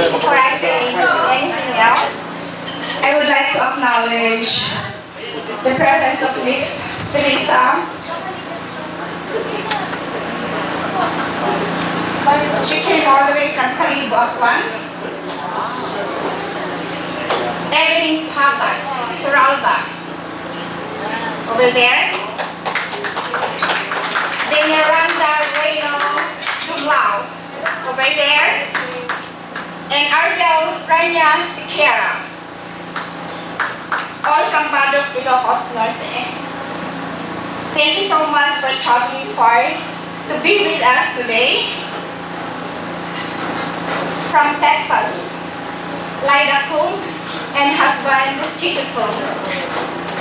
Before I say anything else, I would like to acknowledge the presence of Miss Teresa. She came all the way from Kalibo, Aswan. Evelyn Pagat, Turalba. Over there. Veneranda Reyno Dumlao. Over there. And Arvel Rania Siqueira. All from Badok, Ilocos Norte. Thank you so much for traveling far to be with us today. From Texas, Lyda Kung and husband Chito Kung.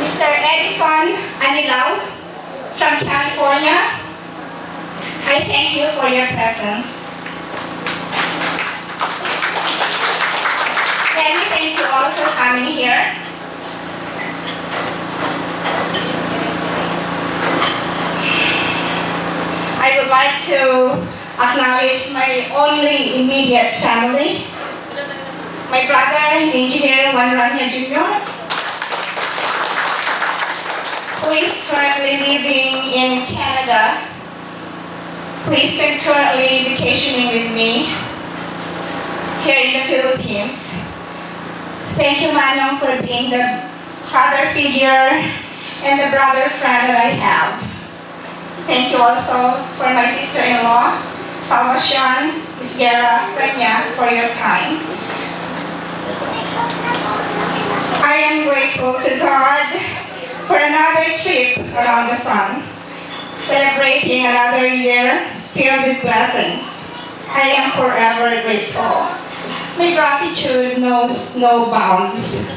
Mr. Edison Anilaw from California, I thank you for your presence. Let me thank you all for coming here. I would like to acknowledge my only immediate family. My brother, Engineer Juan Rania Jr., who is currently living in Canada, who is currently vacationing with me here in the Philippines. Thank you, Manong, for being the father figure and the brother friend that I have. Thank you also for my sister-in-law, Salvacion, Ms. Guerra Rania, for your time. I am grateful to God for another trip around the sun, celebrating another year filled with blessings. I am forever grateful. My gratitude knows no bounds.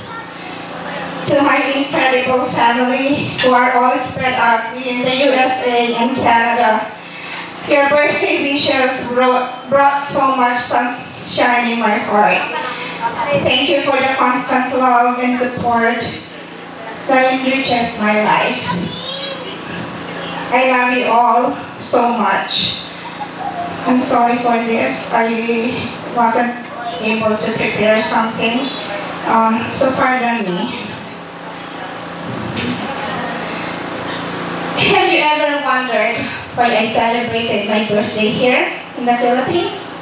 To my incredible family who are all spread out in the USA and Canada, your birthday wishes brought so much sunshine in my heart. Thank you for the constant love and support that enriches my life. I love you all so much. I'm sorry for this. I wasn't able to prepare something, so pardon me. Have you ever wondered why I celebrated my birthday here in the Philippines?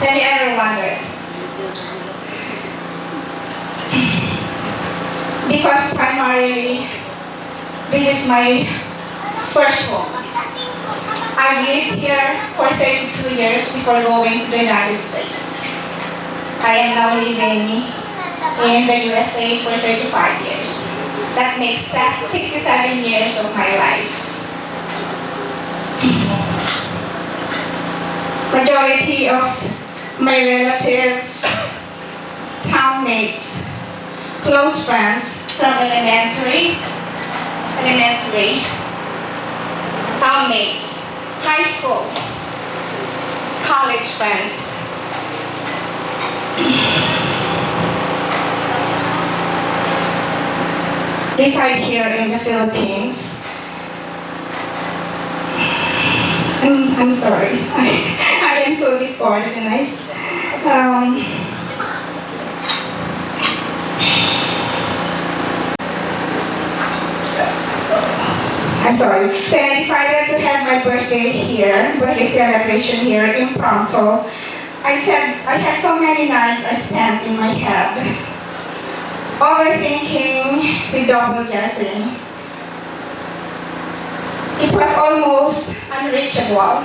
Have you ever wondered? Because primarily, this is my first home. I've lived here for 32 years before going to the United States. I am now living in the USA for 35 years. That makes 67 years of my life. Majority of my relatives, townmates, close friends from elementary, townmates, high school, college friends. Reside here in the Philippines. I'm sorry. I am so disorganized. I'm sorry. When I decided to have my birthday celebration here impromptu, I had so many nights I spent in my head, overthinking with double guessing. It was almost unreachable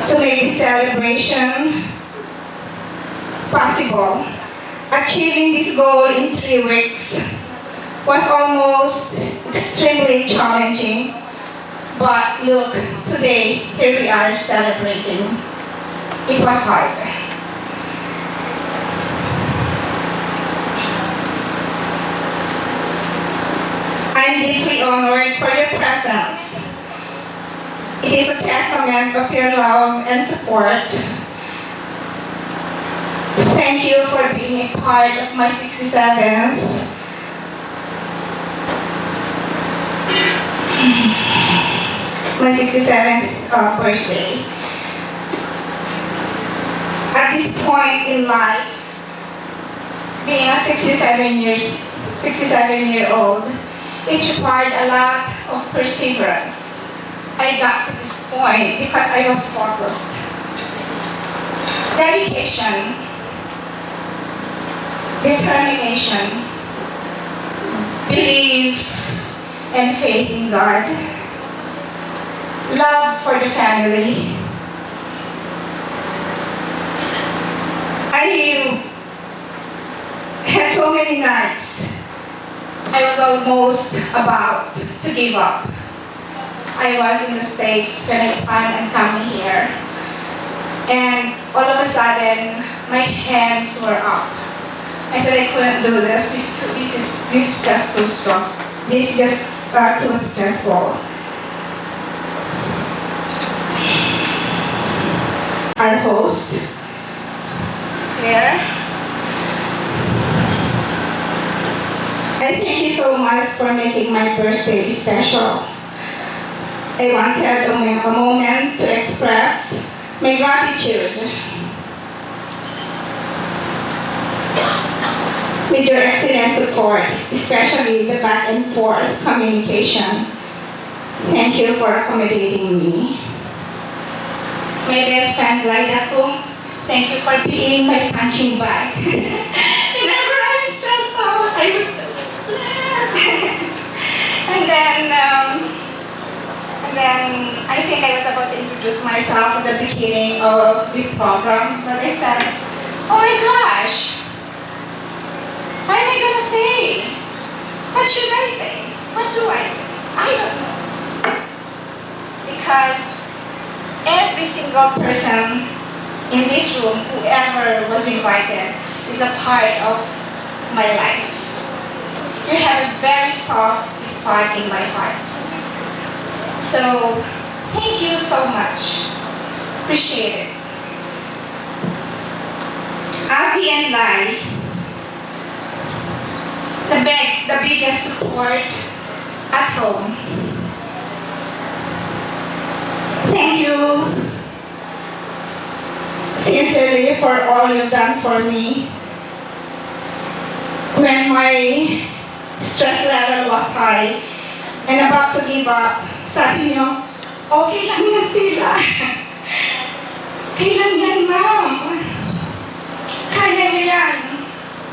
to make the celebration possible. Achieving this goal in 3 weeks was almost extremely challenging. But look, today, here we are celebrating. It was hard. I'm deeply honored for your presence. It is a testament of your love and support. Thank you for being a part of my 67th birthday. At this point in life, being a 67-year-old, it required a lot of perseverance. I got to this point because I was focused. Dedication, determination, belief, and faith in God. Love for the family. I had so many nights I was almost about to give up. I was in the States when I planned on coming here. And all of a sudden, my hands were up. I said I couldn't do this. This is just too stressful. This is just too stressful. Our host, Claire. I thank you so much for making my birthday special. I wanted a moment to express my gratitude. With your excellent support, especially the back and forth communication. Thank you for accommodating me. My best friend Lyda Kung, thank you for being my punching bag. Whenever I'm stressed out, I would just and then I think I was about to introduce myself at the beginning of the program, but I said, oh my gosh, what am I gonna say? What should I say? What do I say? I don't know. Because every single person in this room, whoever was invited, is a part of my life. You have a very soft spot in my heart. So, thank you so much. Appreciate it. Avi and Lai, the biggest support at home. Thank you sincerely for all you've done for me. When my stress level was high and about to give up, sabi niyo, okay lang yan, Tila. Okay lang yan, ma'am. Kaya niyo yan.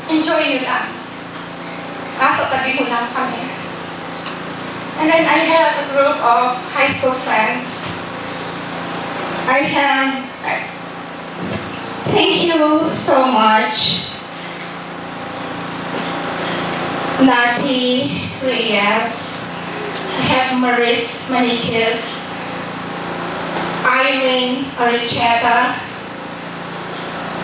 Enjoy niyo lang. Kaso tabi mo lang kami. And then I have a group of high school friends. Thank you so much. Nati Reyes, I have Maris Maniquez, Irene Aricheta,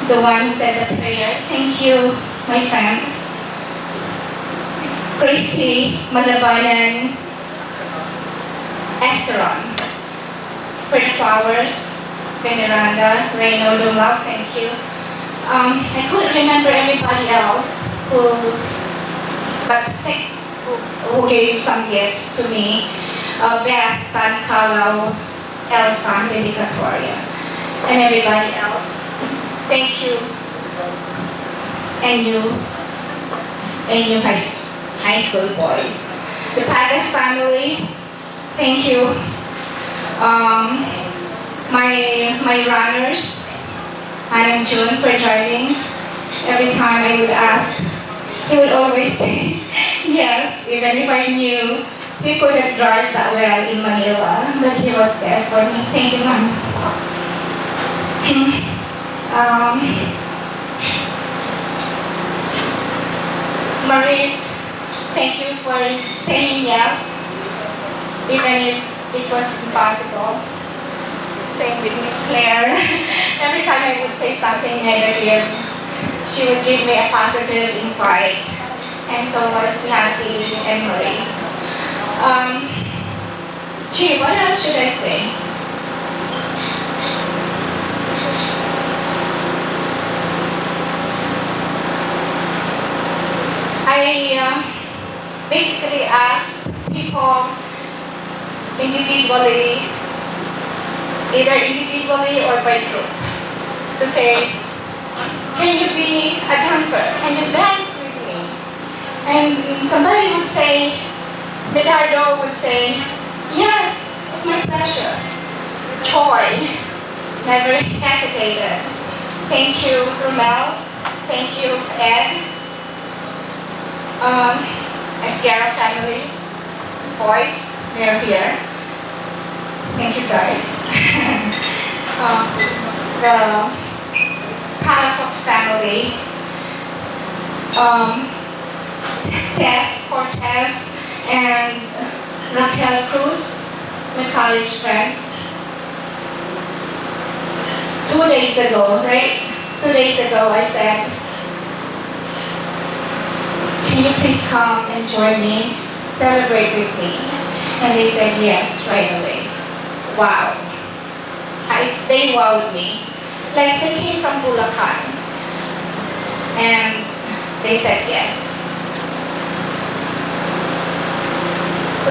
the one who said the prayer. Thank you, my friend. Christy Malabanan, Esteron, Fred Flowers, Veneranda, Reyno Lumlao, thank you. I couldn't remember anybody else who gave some gifts to me. Beth, Tan Kalau, Elsa, Dedicatoria, and everybody else. Thank you. And you high school boys. The Pagas family, thank you. My runners, Anam June for driving. Every time I would ask, he would always say yes, even if I knew he couldn't drive that well in Manila, but he was there for me. Thank you, ma'am. Maurice, thank you for saying yes, even if it was impossible. Same with Miss Claire. Every time I would say something negative, she would give me a positive insight. And so was Nati and Maurice. Gee, what else should I say? I basically ask people individually, either individually or by group, to say, can you be a dancer? Can you dance with me? And somebody would say, Medardo would say, yes, it's my pleasure. Joy, never hesitated. Thank you, Romel. Thank you, Ed. Esguerra family, boys, they're here. Thank you guys. The Palafox family, Tess Cortez and Raquel Cruz, my college friends. 2 days ago, right? 2 days ago I said, can you please come and join me, celebrate with me? And they said yes right away. Wow. They wowed me. Like they came from Bulacan. And they said yes.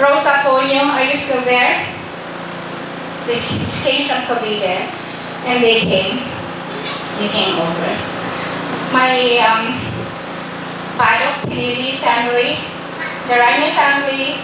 Rosa Ponyo, are you still there? They came from Cavite, and they came over. My Padok Pinili family, the Rania family,